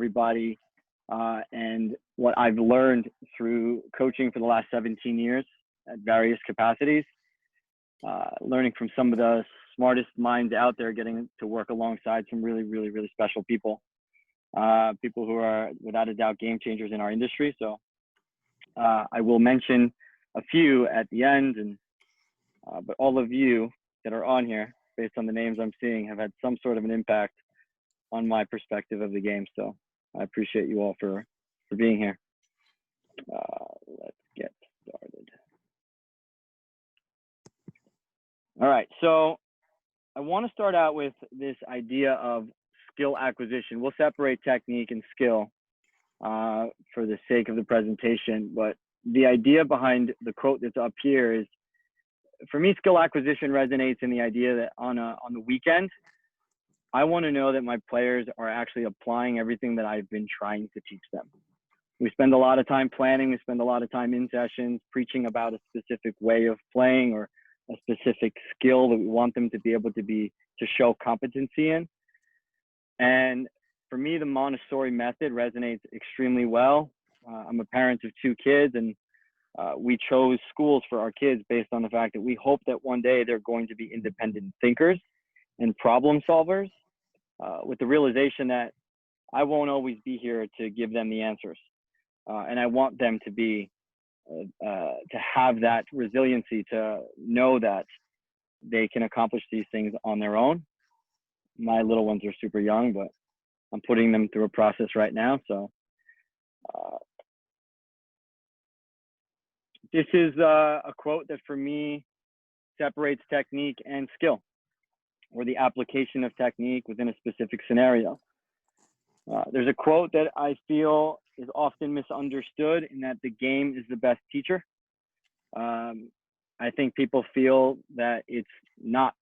everybody and what I've learned through coaching for the last 17 years at various capacities, learning from some of the smartest minds out there, getting to work alongside some really, really, really special people, people who are without a doubt game changers in our industry. So I will mention a few at the end, and but all of you that are on here, based on the names I'm seeing, have had some sort of an impact on my perspective of the game. So I appreciate you all for being here. Let's get started. All right, so I want to start out with this idea of skill acquisition. We'll separate technique and skill for the sake of the presentation, but the idea behind the quote that's up here is, for me, skill acquisition resonates in the idea that on the weekend, I want to know that my players are actually applying everything that I've been trying to teach them. We spend a lot of time planning. We spend a lot of time in sessions preaching about a specific way of playing or a specific skill that we want them to be able to show competency in. And for me, the Montessori method resonates extremely well. I'm a parent of 2 kids, and we chose schools for our kids based on the fact that we hope that one day they're going to be independent thinkers and problem solvers, with the realization that I won't always be here to give them the answers. And I want them to be, to have that resiliency, to know that they can accomplish these things on their own. My little ones are super young, but I'm putting them through a process right now. So this is a quote that for me separates technique and skill, or the application of technique within a specific scenario. There's a quote that I feel is often misunderstood, in that the game is the best teacher. I think people feel that it's not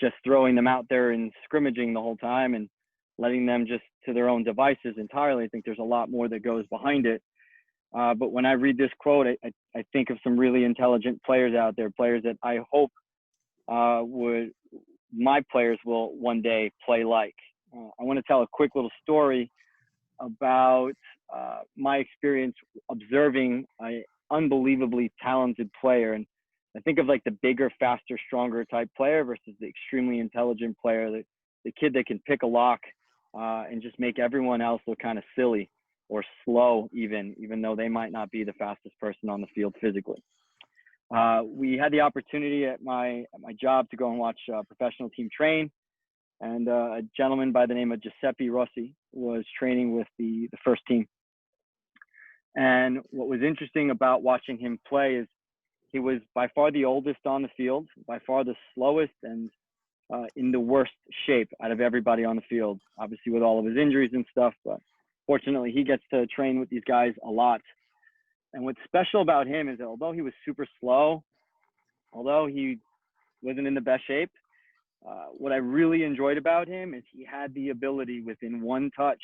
just throwing them out there and scrimmaging the whole time and letting them just to their own devices entirely. I think there's a lot more that goes behind it. But when I read this quote, I think of some really intelligent players out there, players that I hope my players will one day play like. I want to tell a quick little story about my experience observing an unbelievably talented player. And I think of like the bigger, faster, stronger type player versus the extremely intelligent player, the kid that can pick a lock and just make everyone else look kind of silly or slow, even though they might not be the fastest person on the field physically. We had the opportunity at my job to go and watch a professional team train. And a gentleman by the name of Giuseppe Rossi was training with the first team. And what was interesting about watching him play is he was by far the oldest on the field, by far the slowest, and in the worst shape out of everybody on the field, obviously with all of his injuries and stuff. But fortunately, he gets to train with these guys a lot. And what's special about him is that although he was super slow, although he wasn't in the best shape, what I really enjoyed about him is he had the ability within one touch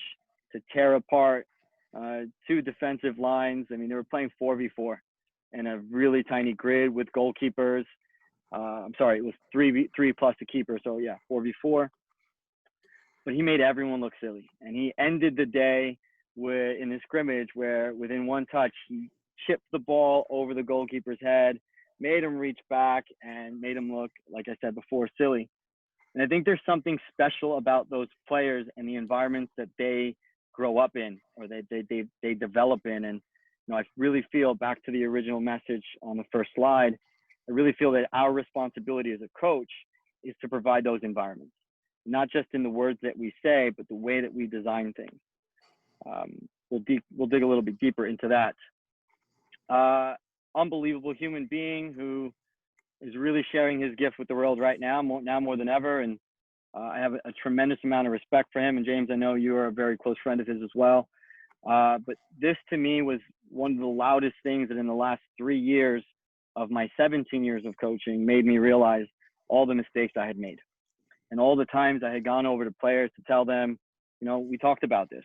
to tear apart 2 defensive lines. I mean, they were playing 4v4 in a really tiny grid with goalkeepers. I'm sorry, it was 3 plus a keeper. So yeah, 4v4. But he made everyone look silly. And he ended the day in a scrimmage where within one touch, he chipped the ball over the goalkeeper's head, made him reach back, and made him look, like I said before, silly. And I think there's something special about those players and the environments that they grow up in, or they develop in. And I really feel, back to the original message on the first slide, I really feel that our responsibility as a coach is to provide those environments, not just in the words that we say, but the way that we design things. We'll dig a little bit deeper into that. Unbelievable human being who is really sharing his gift with the world right now more than ever. And I have a tremendous amount of respect for him. And James, I know you are a very close friend of his as well. But this to me was one of the loudest things that in the last 3 years of my 17 years of coaching made me realize all the mistakes I had made. And all the times I had gone over to players to tell them, we talked about this.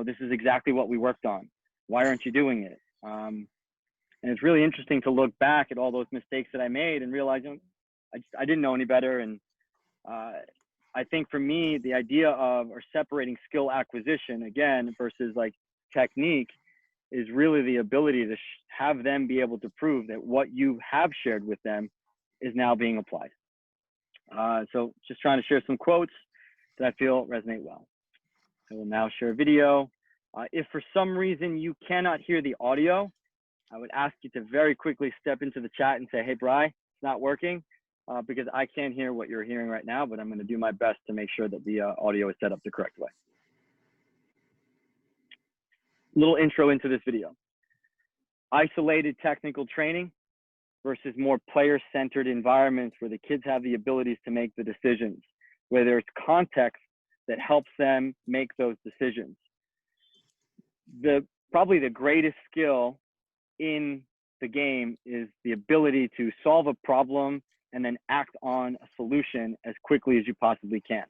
This is exactly what we worked on. Why aren't you doing it? And it's really interesting to look back at all those mistakes that I made and realize I didn't know any better. And I think for me, the idea of or separating skill acquisition again versus like technique is really the ability to have them be able to prove that what you have shared with them is now being applied. So just trying to share some quotes that I feel resonate well. I will now share a video. If for some reason you cannot hear the audio, I would ask you to very quickly step into the chat and say, hey, Bri, it's not working, because I can't hear what you're hearing right now, but I'm going to do my best to make sure that the audio is set up the correct way. Little intro into this video. Isolated technical training versus more player-centered environments where the kids have the abilities to make the decisions, where there's context that helps them make those decisions. Probably the greatest skill in the game is the ability to solve a problem and then act on a solution as quickly as you possibly can.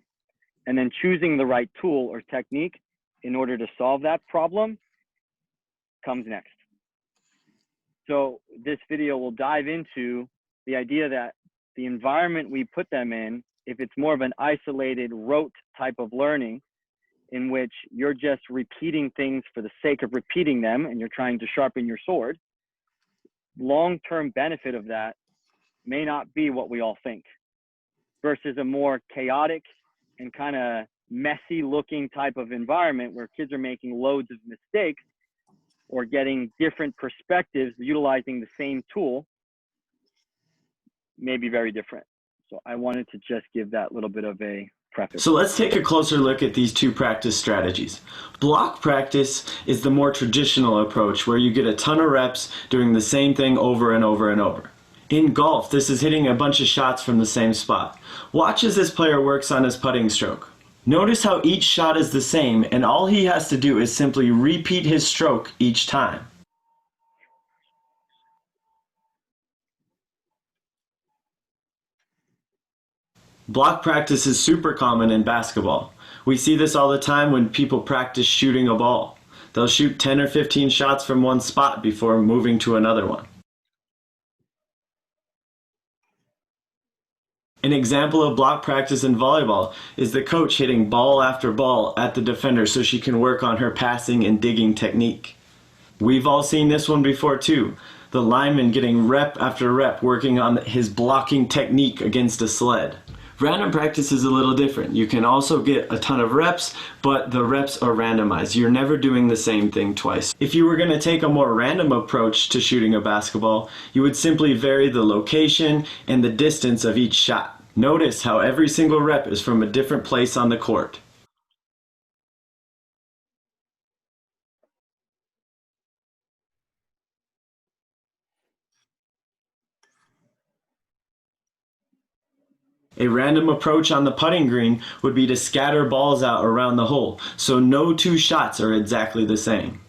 And then choosing the right tool or technique in order to solve that problem comes next. So this video will dive into the idea that the environment we put them in, if it's more of an isolated rote type of learning in which you're just repeating things for the sake of repeating them and you're trying to sharpen your sword, long-term benefit of that may not be what we all think, versus a more chaotic and kind of messy looking type of environment where kids are making loads of mistakes or getting different perspectives utilizing the same tool may be very different. So I wanted to just give that little bit of a preface. So let's take a closer look at these two practice strategies. Block practice is the more traditional approach where you get a ton of reps doing the same thing over and over and over. In golf, this is hitting a bunch of shots from the same spot. Watch as this player works on his putting stroke. Notice how each shot is the same and all he has to do is simply repeat his stroke each time. Block practice is super common in basketball. We see this all the time when people practice shooting a ball. They'll shoot 10 or 15 shots from one spot before moving to another one. An example of block practice in volleyball is the coach hitting ball after ball at the defender so she can work on her passing and digging technique. We've all seen this one before too. The lineman getting rep after rep working on his blocking technique against a sled. Random practice is a little different. You can also get a ton of reps, but the reps are randomized. You're never doing the same thing twice. If you were going to take a more random approach to shooting a basketball, you would simply vary the location and the distance of each shot. Notice how every single rep is from a different place on the court. A random approach on the putting green would be to scatter balls out around the hole, so no two shots are exactly the same.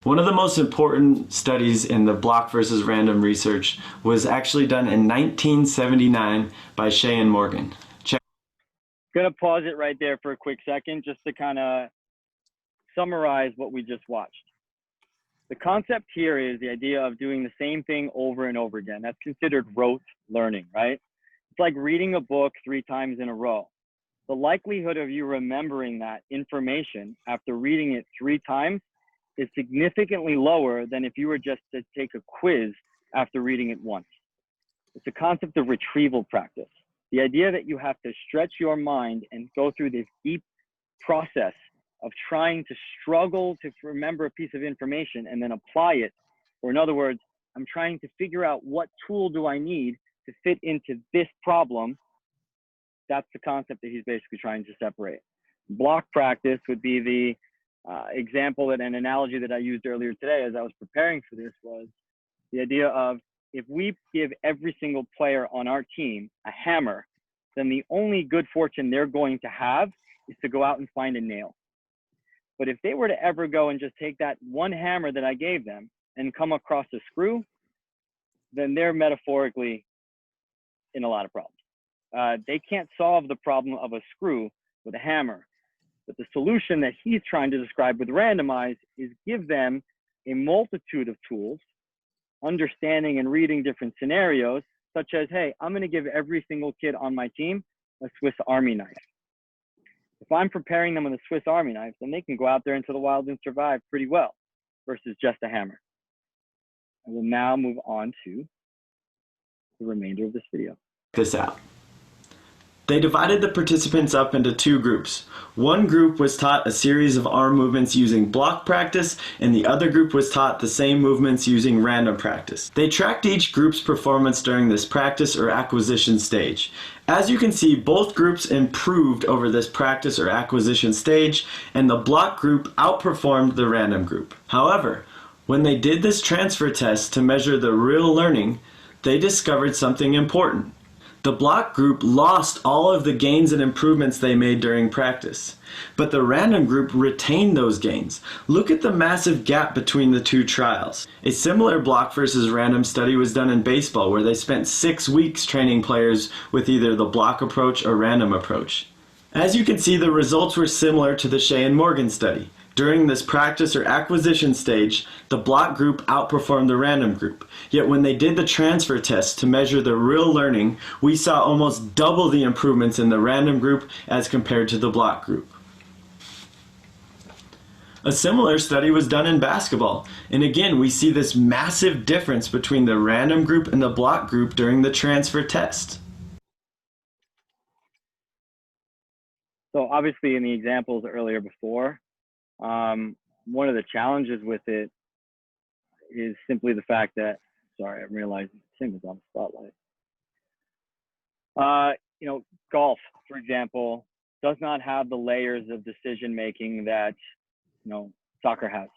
One of the most important studies in the block versus random research was actually done in 1979 by Shea and Morgan. I'm going to pause it right there for a quick second just to kind of summarize what we just watched. The concept here is the idea of doing the same thing over and over again. That's considered rote learning, right? It's like reading a book 3 times in a row. The likelihood of you remembering that information after reading it 3 times is significantly lower than if you were just to take a quiz after reading it once. It's a concept of retrieval practice. The idea that you have to stretch your mind and go through this deep process of trying to struggle to remember a piece of information and then apply it. Or in other words, I'm trying to figure out what tool do I need to fit into this problem. That's the concept that he's basically trying to separate. Block practice would be the example and an analogy that I used earlier today as I was preparing for this was the idea of if we give every single player on our team a hammer, then the only good fortune they're going to have is to go out and find a nail. But if they were to ever go and just take that one hammer that I gave them and come across a screw, then they're metaphorically in a lot of problems. They can't solve the problem of a screw with a hammer. But the solution that he's trying to describe with randomize is give them a multitude of tools, understanding and reading different scenarios, such as, hey, I'm going to give every single kid on my team a Swiss Army knife. If I'm preparing them with a Swiss Army knife, then they can go out there into the wild and survive pretty well versus just a hammer. I will now move on to the remainder of this video. This out. They divided the participants up into two groups. One group was taught a series of arm movements using block practice, and the other group was taught the same movements using random practice. They tracked each group's performance during this practice or acquisition stage. As you can see, both groups improved over this practice or acquisition stage, and the block group outperformed the random group. However, when they did this transfer test to measure the real learning, they discovered something important. The block group lost all of the gains and improvements they made during practice, but the random group retained those gains. Look at the massive gap between the two trials. A similar block versus random study was done in baseball, where they spent 6 weeks training players with either the block approach or random approach. As you can see, the results were similar to the Shea and Morgan study. During this practice or acquisition stage, the block group outperformed the random group. Yet when they did the transfer test to measure the real learning, we saw almost double the improvements in the random group as compared to the block group. A similar study was done in basketball, and again we see this massive difference between the random group and the block group during the transfer test. So obviously in the examples earlier before, one of the challenges with it is simply the fact that, sorry, I'm realizing Tim is on the spotlight. Golf, for example, does not have the layers of decision making that, soccer has.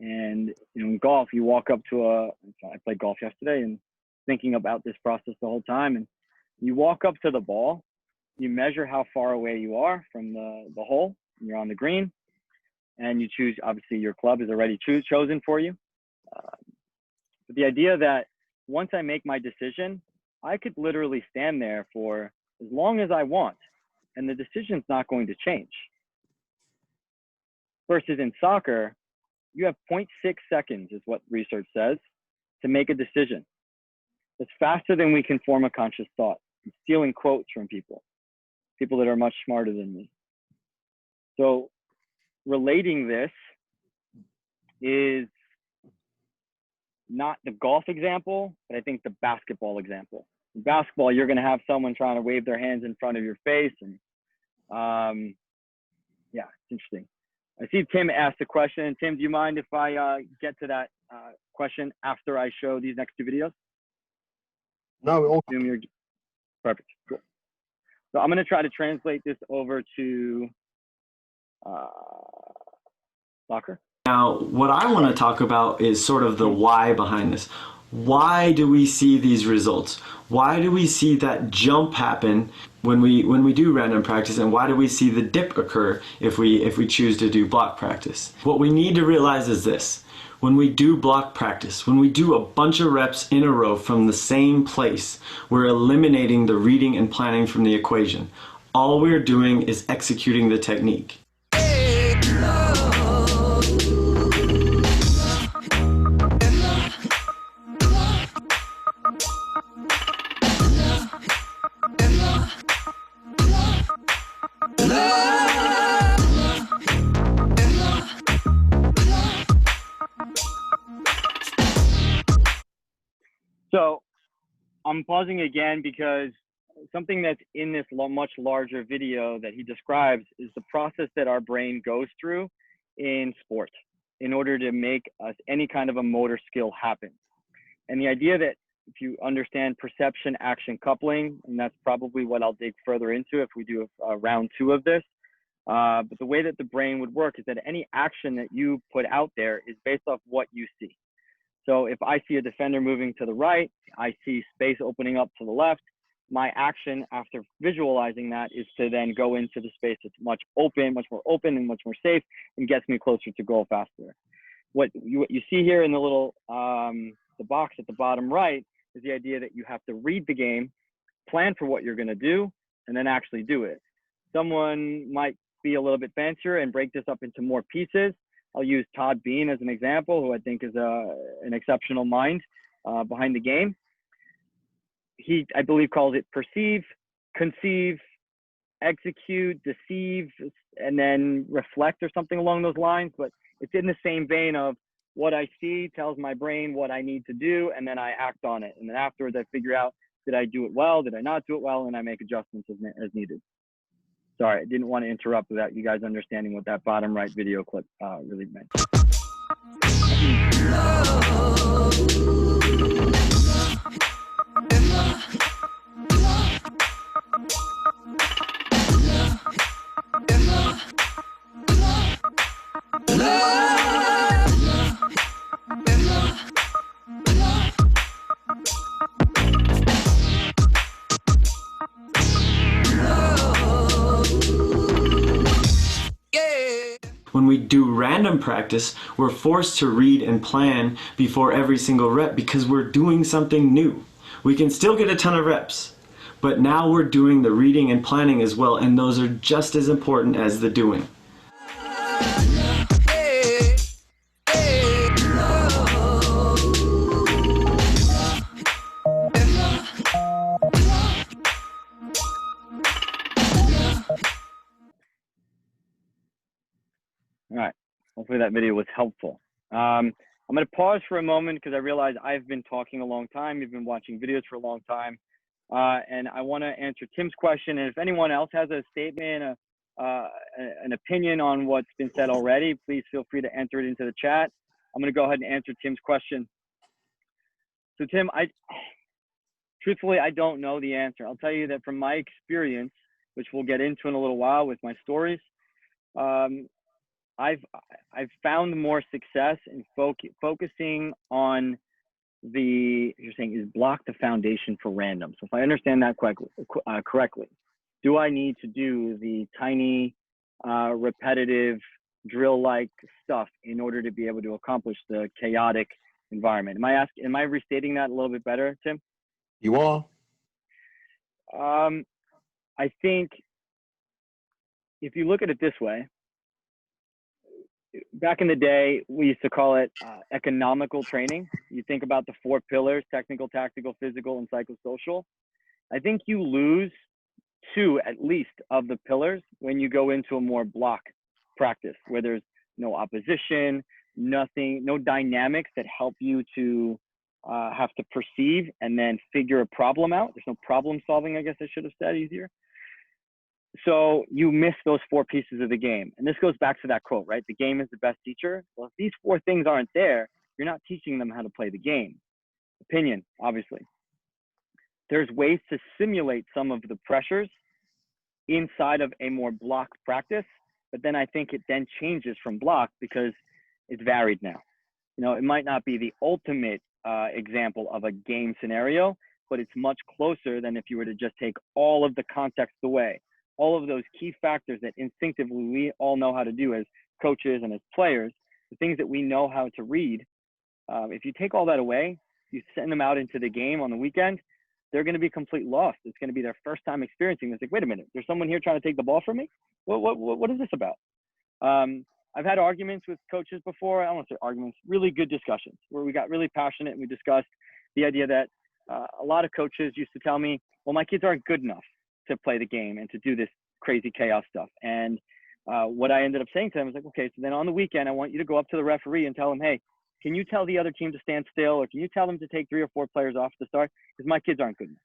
And, in golf, you walk up to I played golf yesterday and thinking about this process the whole time. And you walk up to the ball, you measure how far away you are from the hole, and you're on the green. And you choose, obviously your club is already chosen for you. But the idea that once I make my decision, I could literally stand there for as long as I want, and the decision's not going to change. Versus in soccer, you have 0.6 seconds is what research says to make a decision. It's faster than we can form a conscious thought. I'm stealing quotes from people that are much smarter than me. So relating this is not the golf example, but I think the basketball example. In basketball, you're going to have someone trying to wave their hands in front of your face. And it's interesting. I see Tim asked a question. Tim, do you mind if I get to that question after I show these next two videos? No, perfect. Cool. So I'm going to try to translate this over to soccer. Now, what I want to talk about is sort of the why behind this. Why do we see these results? Why do we see that jump happen when we do random practice, and why do we see the dip occur if we choose to do block practice? What we need to realize is this. When we do block practice, when we do a bunch of reps in a row from the same place, we're eliminating the reading and planning from the equation. All we're doing is executing the technique. So I'm pausing again because something that's in this much larger video that he describes is the process that our brain goes through in sport in order to make us any kind of a motor skill happen. And the idea that if you understand perception action coupling, and that's probably what I'll dig further into if we do a round 2 of this, but the way that the brain would work is that any action that you put out there is based off what you see. So if I see a defender moving to the right, I see space opening up to the left, my action after visualizing that is to then go into the space that's much more open and much more safe, and gets me closer to goal faster. What you see here in the little the box at the bottom right is the idea that you have to read the game, plan for what you're going to do, and then actually do it. Someone might be a little bit fancier and break this up into more pieces. I'll use Todd Bean as an example, who I think is an exceptional mind behind the game. He, I believe, calls it perceive, conceive, execute, deceive, and then reflect or something along those lines. But it's in the same vein of what I see tells my brain what I need to do, and then I act on it. And then afterwards, I figure out, did I do it well? Did I not do it well? And I make adjustments as needed. Sorry, I didn't want to interrupt without you guys understanding what that bottom right video clip really meant. When we do random practice, we're forced to read and plan before every single rep because we're doing something new. We can still get a ton of reps, but now we're doing the reading and planning as well, and those are just as important as the doing. All right, hopefully that video was helpful. I'm going to pause for a moment because I realize I've been talking a long time. You've been watching videos for a long time. And I want to answer Tim's question. And if anyone else has a statement, an opinion on what's been said already, please feel free to enter it into the chat. I'm going to go ahead and answer Tim's question. So Tim, truthfully, I don't know the answer. I'll tell you that from my experience, which we'll get into in a little while with my stories, I've found more success in focusing on you're saying is block the foundation for random. So if I understand that correctly, do I need to do the tiny, repetitive, drill-like stuff in order to be able to accomplish the chaotic environment? Am I restating that a little bit better, Tim? You are. I think if you look at it this way, back in the day, we used to call it economical training. You think about the 4 pillars: technical, tactical, physical, and psychosocial. I think you lose 2 at least of the pillars when you go into a more block practice where there's no opposition, nothing, no dynamics that help you to have to perceive and then figure a problem out. There's no problem solving, I guess I should have said easier. So you miss those 4 pieces of the game. And this goes back to that quote, right? The game is the best teacher. Well, if these 4 things aren't there, you're not teaching them how to play the game. Opinion, obviously. There's ways to simulate some of the pressures inside of a more block practice, but then I think it then changes from block because it's varied now. You know, it might not be the ultimate example of a game scenario, but it's much closer than if you were to just take all of the context away. All of those key factors that instinctively we all know how to do as coaches and as players, the things that we know how to read, if you take all that away, you send them out into the game on the weekend, they're going to be complete lost. It's going to be their first time experiencing this. Like, wait a minute, there's someone here trying to take the ball from me? What is this about? I've had arguments with coaches before. I don't want to say arguments, really good discussions where we got really passionate and we discussed the idea that a lot of coaches used to tell me, well, my kids aren't good enough to play the game and to do this crazy chaos stuff. And what I ended up saying to them was like, okay, so then on the weekend, I want you to go up to the referee and tell him, hey, can you tell the other team to stand still, or can you tell them to take 3 or 4 players off to start? Because my kids aren't good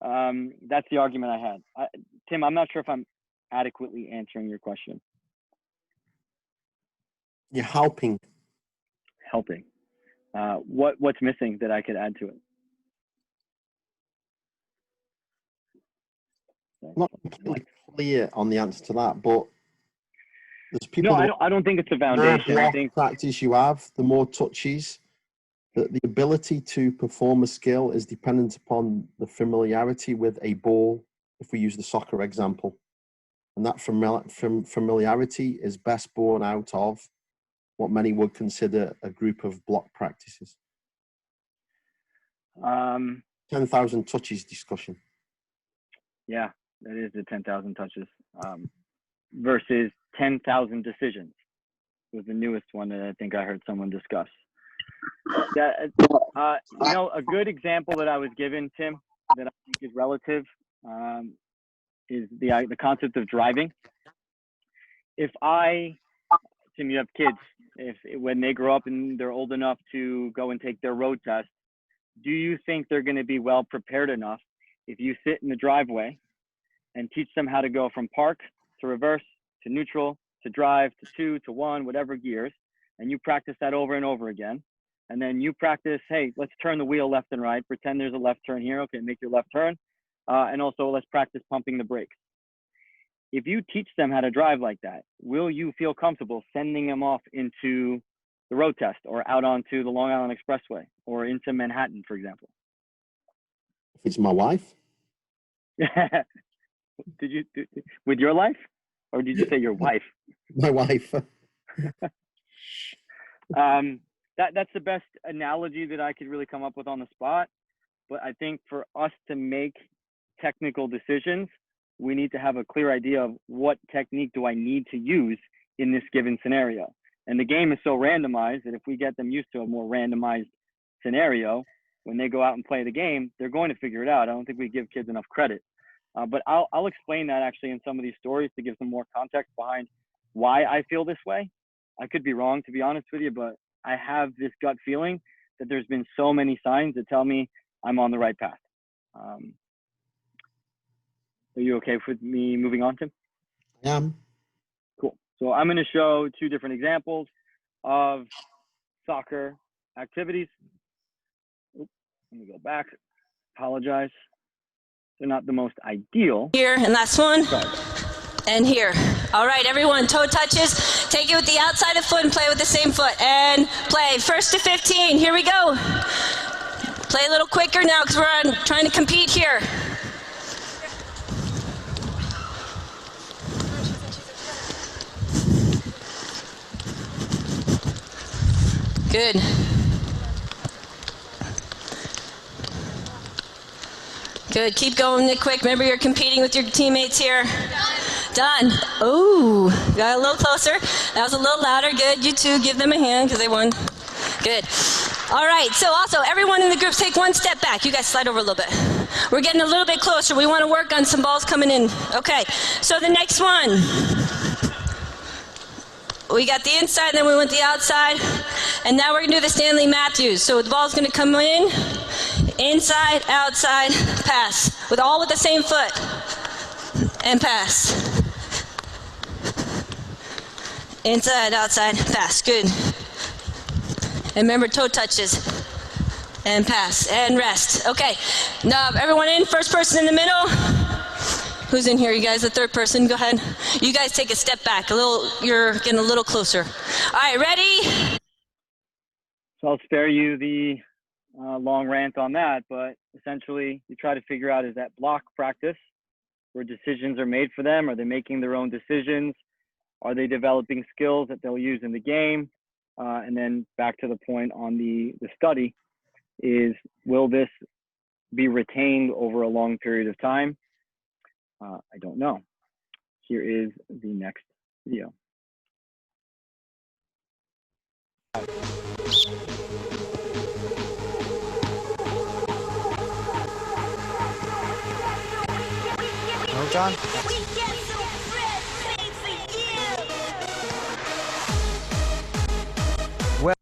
enough. That's the argument I had. Tim, I'm not sure if I'm adequately answering your question. You're helping. Helping. What's missing that I could add to it? Not completely clear on the answer to that, but there's people. No, I don't think it's a foundation. The I more think practice you have, the more touches. That the ability to perform a skill is dependent upon the familiarity with a ball. If we use the soccer example, and that familiarity is best born out of what many would consider a group of block practices. 10,000 touches discussion. Yeah, that is the 10,000 touches versus 10,000 decisions was the newest one that I think I heard someone discuss. Yeah, you know, a good example that I was given, Tim, that I think is relative is the concept of driving. Tim, you have kids. When they grow up and they're old enough to go and take their road test, do you think they're going to be well prepared enough if you sit in the driveway and teach them how to go from park to reverse to neutral to drive to 2 to 1, whatever gears, and you practice that over and over again, and then you practice, hey, let's turn the wheel left and right, pretend there's a left turn here, okay, make your left turn, and also let's practice pumping the brakes. If you teach them how to drive like that, will you feel comfortable sending them off into the road test or out onto the Long Island Expressway or into Manhattan, for example? If it's my wife. Did you with your life, or did you say your wife? My wife. That's the best analogy that I could really come up with on the spot. But I think for us to make technical decisions, we need to have a clear idea of what technique do I need to use in this given scenario. And the game is so randomized that if we get them used to a more randomized scenario, when they go out and play the game, they're going to figure it out. I don't think we give kids enough credit. But I'll explain that actually in some of these stories to give some more context behind why I feel this way. I could be wrong, to be honest with you, but I have this gut feeling that there's been so many signs that tell me I'm on the right path. Are you okay with me moving on, Tim? I am. Cool. So I'm going to show 2 different examples of soccer activities. Oops, let me go back. Apologize. They're not the most ideal. Here, and last one. And here. All right, everyone, toe touches. Take it with the outside of foot and play with the same foot. And play. 1st to 15. Here we go. Play a little quicker now because we're trying to compete here. Good. Good. Keep going, Nick, quick. Remember, you're competing with your teammates here. Done. Oh, got a little closer. That was a little louder. Good. You two, give them a hand because they won. Good. All right. So also, everyone in the group, take 1 step back. You guys slide over a little bit. We're getting a little bit closer. We want to work on some balls coming in. Okay. So the next one. We got the inside, then we went the outside. And now we're going to do the Stanley Matthews. So the ball's going to come in, inside, outside, pass. With the same foot. And pass. Inside, outside, pass. Good. And remember, toe touches. And pass. And rest. Okay. Now, everyone in. First person in the middle. Who's in here? You guys, the third person. Go ahead. You guys take a step back. You're getting a little closer. All right, ready? So I'll spare you the long rant on that, but essentially you try to figure out, is that block practice where decisions are made for them? Are they making their own decisions? Are they developing skills that they'll use in the game? And then back to the point on the study is, will this be retained over a long period of time? I don't know. Here is the next video. No, John? Well,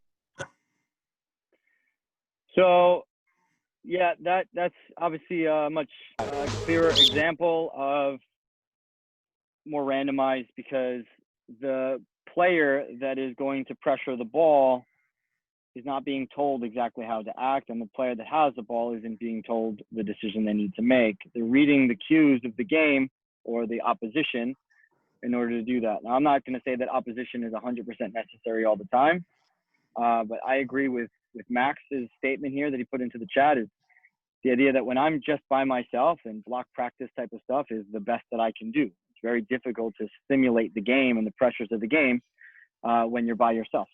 so yeah, that's obviously a much clearer example of more randomized, because the player that is going to pressure the ball is not being told exactly how to act, and the player that has the ball isn't being told the decision they need to make. They're reading the cues of the game or the opposition in order to do that. Now, I'm not going to say that opposition is 100% necessary all the time, but I agree with Max's statement here that he put into the chat, is the idea that when I'm just by myself, and block practice type of stuff is the best that I can do. It's very difficult to simulate the game and the pressures of the game when you're by yourself.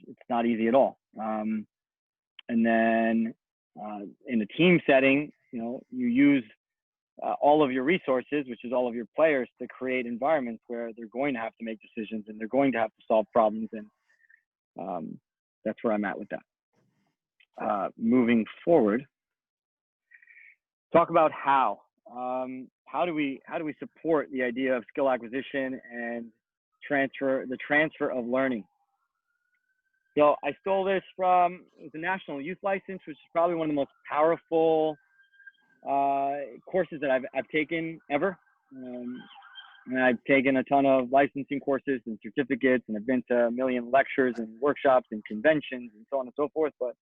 It's not easy at all. And then In a team setting, you use all of your resources, which is all of your players, to create environments where they're going to have to make decisions and they're going to have to solve problems. And that's where I'm at with that. Moving forward, talk about how do we support the idea of skill acquisition and the transfer of learning. So I stole this from the National Youth License, which is probably one of the most powerful courses that I've taken ever. And I've taken a ton of licensing courses and certificates, and I've been to a million lectures and workshops and conventions and so on and so forth. But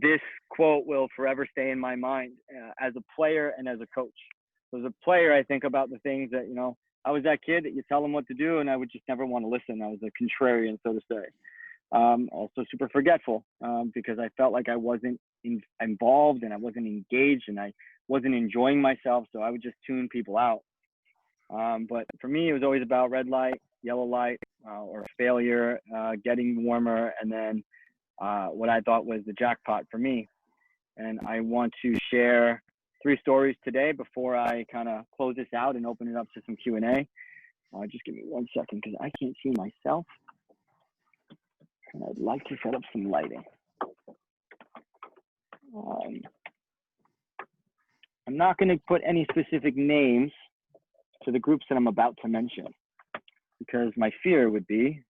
this quote will forever stay in my mind as a player and as a coach. So as a player, I think about the things that, I was that kid that you tell them what to do, and I would just never want to listen. I was a contrarian, so to say. Also super forgetful because I felt like I wasn't involved and I wasn't engaged and I wasn't enjoying myself. So I would just tune people out. But for me, it was always about red light, yellow light, or failure, getting warmer, and then what I thought was the jackpot for me. And I want to share 3 stories today before I kind of close this out and open it up to some Q&A. Just give me 1 second because I can't see myself. And I'd like to set up some lighting. I'm not going to put any specific names to the groups that I'm about to mention, because my fear would be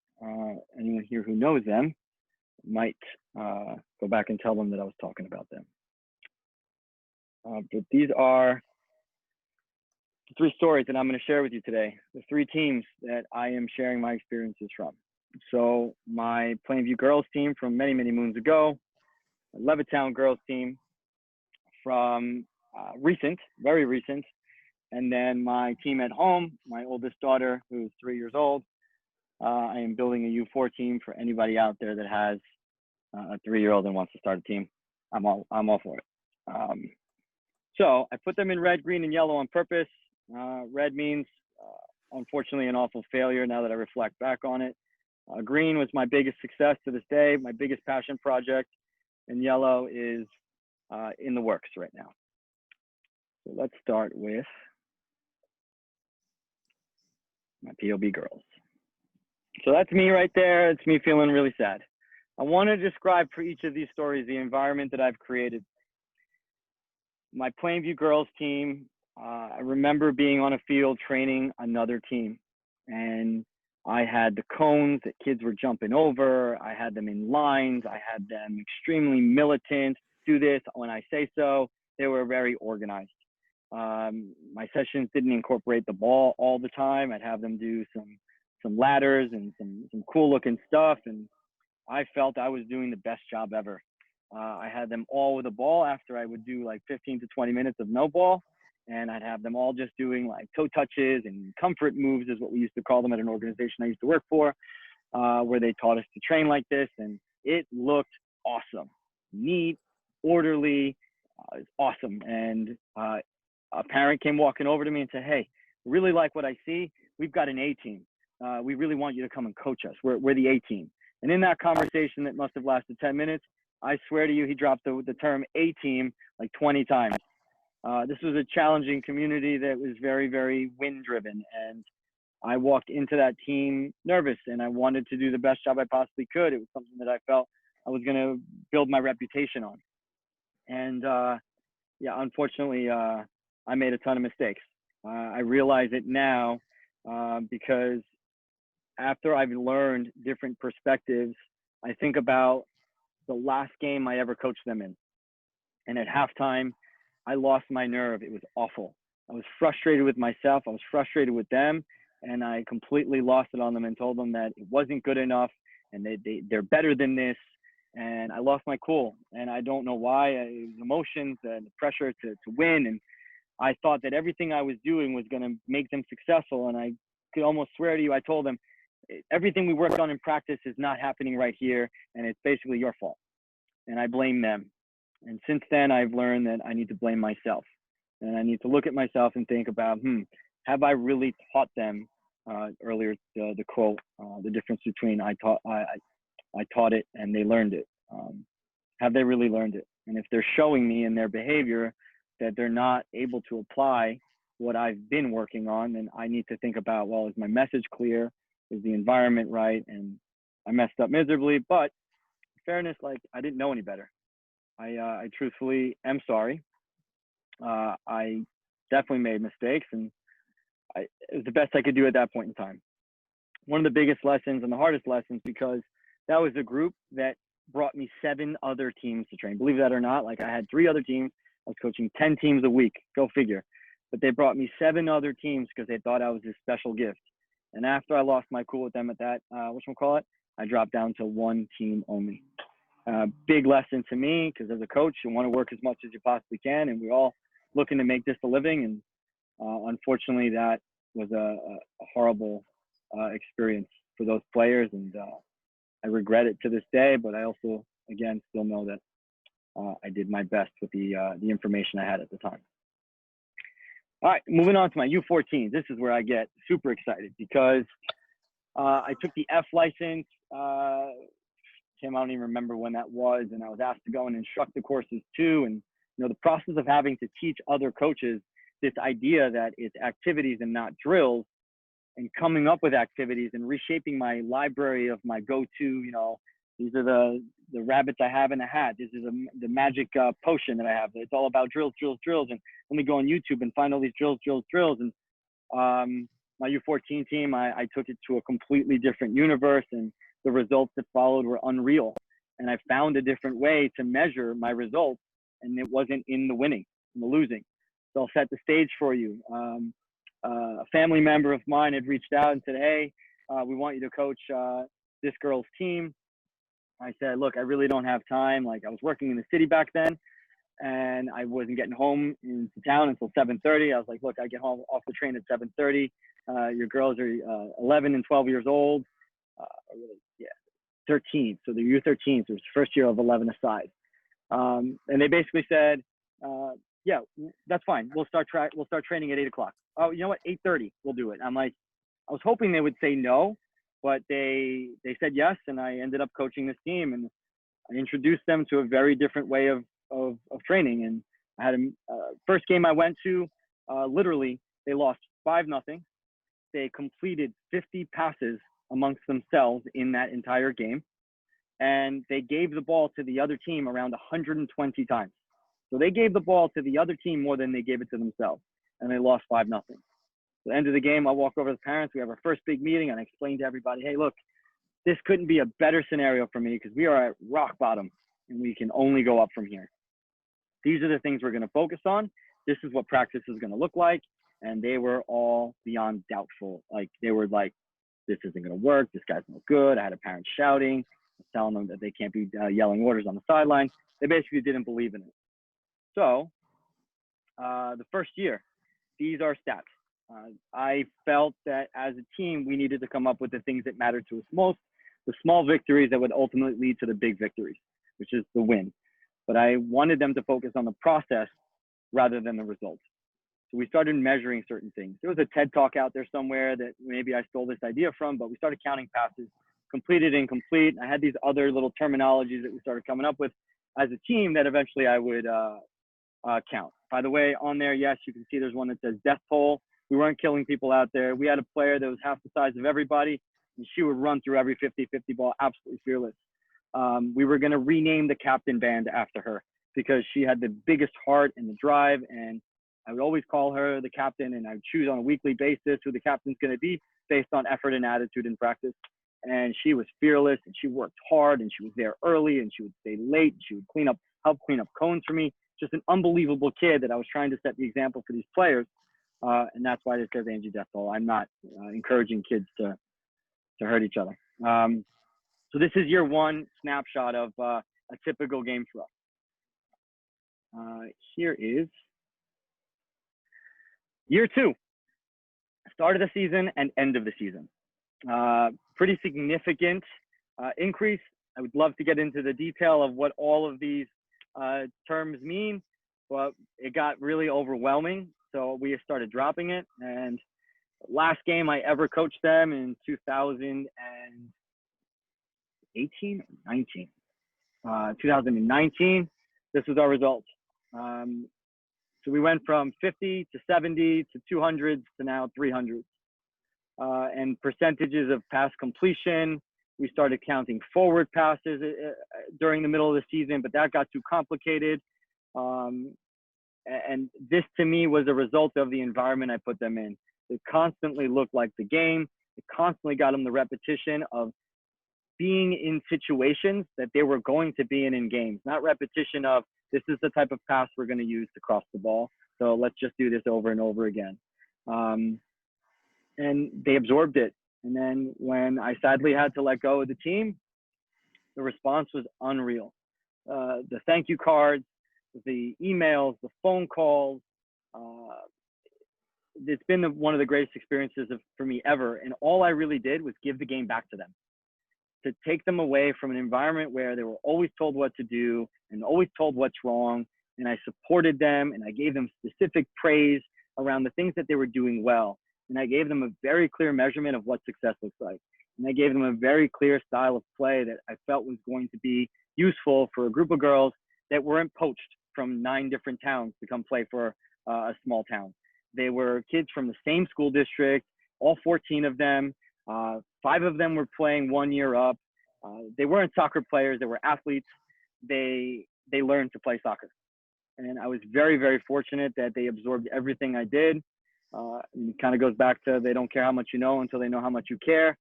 anyone here who knows them might go back and tell them that I was talking about them. But these are the 3 stories that I'm going to share with you today, the 3 teams that I am sharing my experiences from. So my Plainview girls team from many, many moons ago, Levittown girls team from very recent, and then my team at home, my oldest daughter, who's 3 years old. I am building a U4 team for anybody out there that has a 3-year-old and wants to start a team. I'm all for it. So I put them in red, green, and yellow on purpose. Red means, unfortunately, an awful failure now that I reflect back on it. Green was my biggest success to this day, my biggest passion project, and yellow is in the works right now. So let's start with my POB girls. So that's me right there. It's me feeling really sad. I want to describe for each of these stories the environment that I've created. My Plainview girls team, I remember being on a field training another team, and I had the cones that kids were jumping over. I had them in lines. I had them extremely militant, do this when I say so. They were very organized. My sessions didn't incorporate the ball all the time. I'd have them do some ladders and some cool looking stuff, and I felt I was doing the best job ever. I had them all with a ball after I would do like 15 to 20 minutes of no ball, and I'd have them all just doing like toe touches and comfort moves is what we used to call them at an organization I used to work for, where they taught us to train like this, and it looked awesome, neat, orderly, awesome. And a parent came walking over to me and said, "Hey, really like what I see. We've got an A team. We really want you to come and coach us. We're the A team." And in that conversation that must have lasted 10 minutes, I swear to you, he dropped the term A team like 20 times. This was a challenging community that was very, very wind driven. And I walked into that team nervous, and I wanted to do the best job I possibly could. It was something that I felt I was going to build my reputation on. And yeah, unfortunately, I made a ton of mistakes. I realize it now because after I've learned different perspectives, I think about the last game I ever coached them in. And at halftime, I lost my nerve. It was awful. I was frustrated with myself. I was frustrated with them. And I completely lost it on them and told them that it wasn't good enough and they're better than this. And I lost my cool. And I don't know why. It was emotions and the pressure to win. And I thought that everything I was doing was going to make them successful. And I could almost swear to you, I told them, everything we worked on in practice is not happening right here, and it's basically your fault. And I blame them. And since then, I've learned that I need to blame myself. And I need to look at myself and think about, have I really taught them, earlier, the quote, the difference between I taught it and they learned it. Have they really learned it? And if they're showing me in their behavior that they're not able to apply what I've been working on, then I need to think about, well, is my message clear? Is the environment right? And I messed up miserably, but in fairness, like, I didn't know any better. I truthfully am sorry. I definitely made mistakes, and it was the best I could do at that point in time. One of the biggest lessons and the hardest lessons, because that was a group that brought me 7 other teams to train. Believe that or not, like, I had 3 other teams. I was coaching 10 teams a week. Go figure. But they brought me 7 other teams because they thought I was this special gift. And after I lost my cool with them at that, whatchamacallit, I dropped down to 1 team only. Big lesson to me, because as a coach, you want to work as much as you possibly can, and we're all looking to make this a living. And unfortunately, that was a horrible experience for those players, and I regret it to this day. But I also, again, still know that I did my best with the information I had at the time. All right, moving on to my U14. This is where I get super excited, because I took the F license. Tim, I don't even remember when that was, and I was asked to go and instruct the courses too. And the process of having to teach other coaches this idea that it's activities and not drills, and coming up with activities and reshaping my library of my go-to, these are the rabbits I have in a hat. This is the magic potion that I have. It's all about drills. And let me go on YouTube and find all these drills. And my U14 team, I took it to a completely different universe, and the results that followed were unreal. And I found a different way to measure my results, and it wasn't in the winning, in the losing. So I'll set the stage for you. A family member of mine had reached out and said, hey, we want you to coach this girl's team. I said, look, I really don't have time. Like, I was working in the city back then, and I wasn't getting home into town until 7:30. I was like, look, I get home off the train at 7:30. Your girls are 11 and 12 years old. 13. So they're U13. So it's first year of 11 aside. And they basically said, yeah, that's fine. We'll start training at 8 o'clock. Oh, you know what? 8:30, we'll do it. I'm like, I was hoping they would say no, but they said yes. And I ended up coaching this team, and I introduced them to a very different way of training. And I had a first game I went to, literally, they lost 5-0. They completed 50 passes amongst themselves in that entire game. And they gave the ball to the other team around 120 times. So they gave the ball to the other team more than they gave it to themselves. And they lost 5-0. At the end of the game, I walk over to the parents. We have our first big meeting, and I explain to everybody, hey, look, this couldn't be a better scenario for me, because we are at rock bottom, and we can only go up from here. These are the things we're going to focus on. This is what practice is going to look like. And they were all beyond doubtful. Like, they were like, this isn't going to work. This guy's no good. I had a parent shouting, telling them that they can't be yelling orders on the sideline. They basically didn't believe in it. So the first year, these are stats. I felt that as a team, we needed to come up with the things that mattered to us most, the small victories that would ultimately lead to the big victories, which is the win. But I wanted them to focus on the process rather than the results. So we started measuring certain things. There was a TED Talk out there somewhere that maybe I stole this idea from, but we started counting passes, completed, incomplete. I had these other little terminologies that we started coming up with as a team that eventually I would count. By the way, on there, yes, you can see there's one that says death toll. We weren't killing people out there. We had a player that was half the size of everybody, and she would run through every 50-50 ball, absolutely fearless. We were going to rename the captain band after her, because she had the biggest heart and the drive, and I would always call her the captain, and I would choose on a weekly basis who the captain's going to be based on effort and attitude in practice. And she was fearless, and she worked hard, and she was there early, and she would stay late, and she would help clean up cones for me. Just an unbelievable kid that I was trying to set the example for these players. And that's why this says Angie Death Toll. I'm not encouraging kids to hurt each other. So this is year one snapshot of a typical game for us. Here is year two, start of the season and end of the season. Pretty significant increase. I would love to get into the detail of what all of these terms mean, but it got really overwhelming. So we started dropping it. And last game I ever coached them in 2018 or 19. 2019. this was our result. So we went from 50 to 70 to 200s to now 300s. And percentages of pass completion, we started counting forward passes during the middle of the season, but that got too complicated. And this to me was a result of the environment I put them in. It constantly looked like the game. It constantly got them the repetition of being in situations that they were going to be in games, not repetition of this is the type of pass we're going to use to cross the ball. So let's just do this over and over again. And they absorbed it. And then when I sadly had to let go of the team, the response was unreal. The thank you cards, the emails, the phone calls. It's been one of the greatest experiences for me ever. And all I really did was give the game back to them, to take them away from an environment where they were always told what to do and always told what's wrong. And I supported them and I gave them specific praise around the things that they were doing well. And I gave them a very clear measurement of what success looks like. And I gave them a very clear style of play that I felt was going to be useful for a group of girls that weren't poached from 9 different towns to come play for a small town. They were kids from the same school district, all 14 of them. 5 of them were playing 1 year up. They weren't soccer players, they were athletes. They learned to play soccer. And I was very, very fortunate that they absorbed everything I did. It kind of goes back to they don't care how much you know until they know how much you care.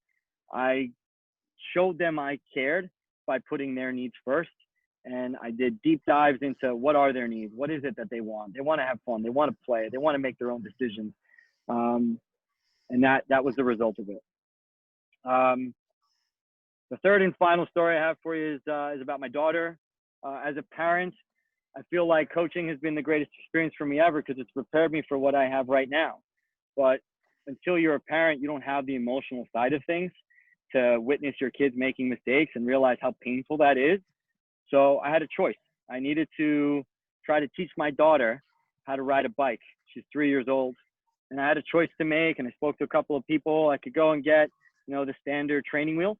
I showed them I cared by putting their needs first. And I did deep dives into what are their needs? What is it that they want? They want to have fun. They want to play. They want to make their own decisions. And that was the result of it. The third and final story I have for you is about my daughter. As a parent, I feel like coaching has been the greatest experience for me ever because it's prepared me for what I have right now. But until you're a parent, you don't have the emotional side of things to witness your kids making mistakes and realize how painful that is. So I had a choice. I needed to try to teach my daughter how to ride a bike. She's 3 years old. And I had a choice to make, and I spoke to a couple of people. I could go and get, the standard training wheel,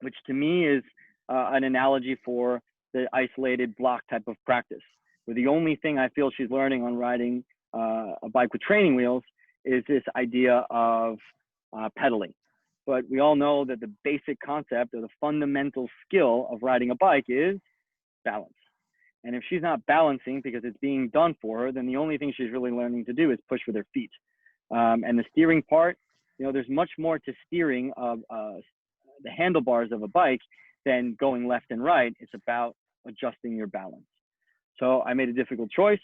which to me is an analogy for the isolated block type of practice, where the only thing I feel she's learning on riding a bike with training wheels is this idea of pedaling. But we all know that the basic concept or the fundamental skill of riding a bike is balance. And if she's not balancing because it's being done for her, then the only thing she's really learning to do is push with her feet. And the steering part, there's much more to steering of the handlebars of a bike than going left and right. It's about adjusting your balance. So I made a difficult choice,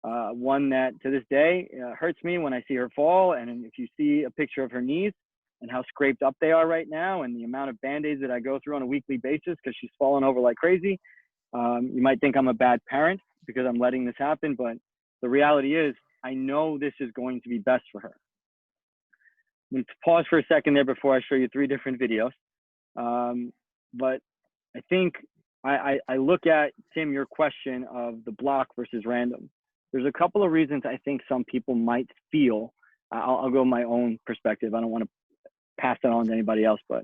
one that to this day hurts me when I see her fall. And if you see a picture of her knees and how scraped up they are right now and the amount of Band-Aids that I go through on a weekly basis because she's falling over like crazy, you might think I'm a bad parent because I'm letting this happen, but the reality is I know this is going to be best for her. Let's pause for a second there before I show you 3 different videos. But I think I look at, Tim, your question of the block versus random. There's a couple of reasons I think some people might feel, I'll go my own perspective. I don't want to pass that on to anybody else, but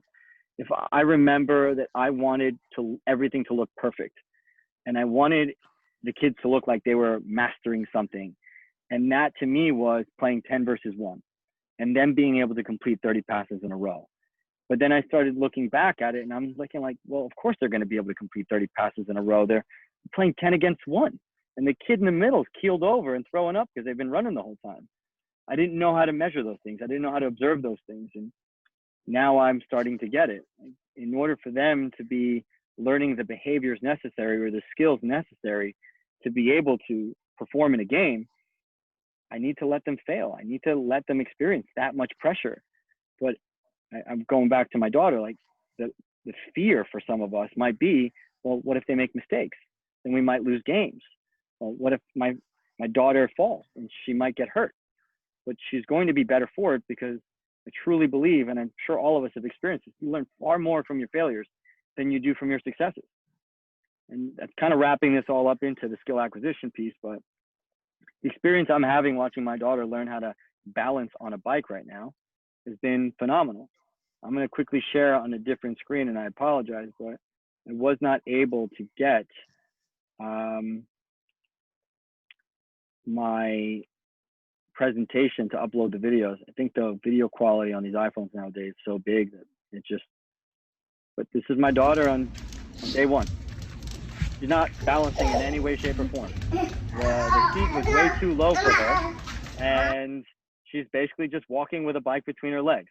if I remember that I wanted everything to look perfect and I wanted the kids to look like they were mastering something. And that to me was playing 10 versus 1 and then being able to complete 30 passes in a row. But then I started looking back at it and I'm looking like, well, of course they're going to be able to complete 30 passes in a row. They're playing 10 against 1. And the kid in the middle is keeled over and throwing up because they've been running the whole time. I didn't know how to measure those things. I didn't know how to observe those things. And now I'm starting to get it. In order for them to be learning the behaviors necessary or the skills necessary to be able to perform in a game, I need to let them fail. I need to let them experience that much pressure. But I'm going back to my daughter, like the fear for some of us might be, well, what if they make mistakes? Then we might lose games. Well, what if my daughter falls and she might get hurt? But she's going to be better for it because I truly believe, and I'm sure all of us have experienced this, you learn far more from your failures than you do from your successes. And that's kind of wrapping this all up into the skill acquisition piece, but the experience I'm having watching my daughter learn how to balance on a bike right now has been phenomenal. I'm going to quickly share on a different screen, and I apologize, but I was not able to get my presentation to upload the videos. I think the video quality on these iPhones nowadays is so big that it just, but this is my daughter on day one. She's not balancing in any way, shape, or form. The seat was way too low for her, and she's basically just walking with a bike between her legs.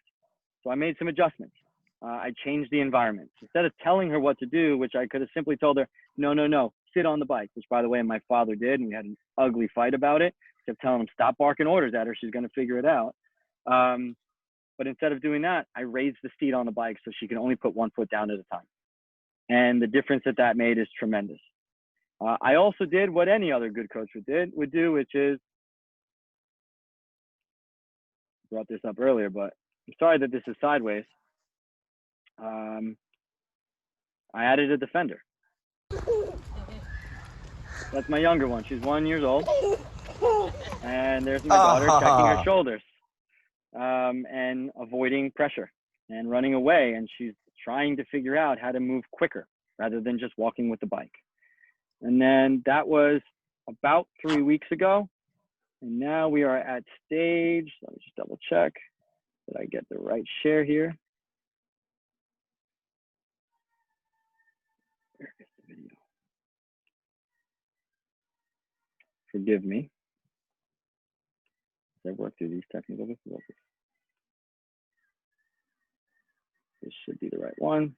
So I made some adjustments. I changed the environment. Instead of telling her what to do, which I could have simply told her, no, sit on the bike, which, by the way, my father did, and we had an ugly fight about it. I kept telling him, stop barking orders at her. She's going to figure it out. But instead of doing that, I raised the seat on the bike so she can only put one foot down at a time. And the difference that made is tremendous. I also did what any other good coach would do, which is, brought this up earlier, but I'm sorry that this is sideways. I added a defender. That's my younger one. She's 1 year old. And there's my daughter checking her shoulders and avoiding pressure and running away. And she's trying to figure out how to move quicker rather than just walking with the bike. And then that was about 3 weeks ago. And now we are at stage, let me just double check that I get the right share here. Where is the video? Forgive me. As I work through these technical difficulties. This should be the right one.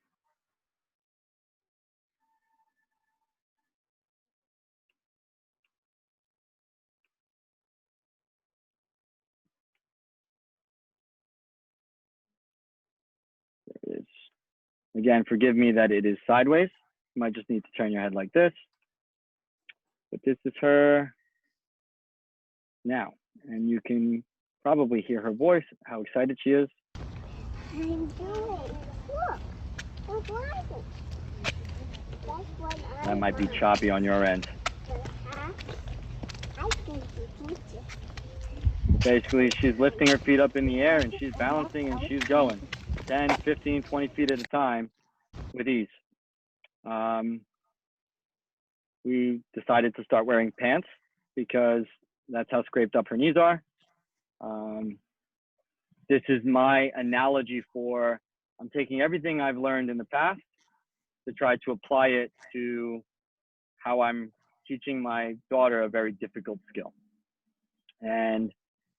There it is. Again, forgive me that it is sideways. You might just need to turn your head like this. But this is her now. And you can probably hear her voice, how excited she is. I'm doing. Look, it's laughing. That's what That might be choppy on your end. I think you teach it. Basically, she's lifting her feet up in the air and she's balancing and she's going 10, 15, 20 feet at a time with ease. We decided to start wearing pants because that's how scraped up her knees are. This is my analogy for, I'm taking everything I've learned in the past to try to apply it to how I'm teaching my daughter a very difficult skill. And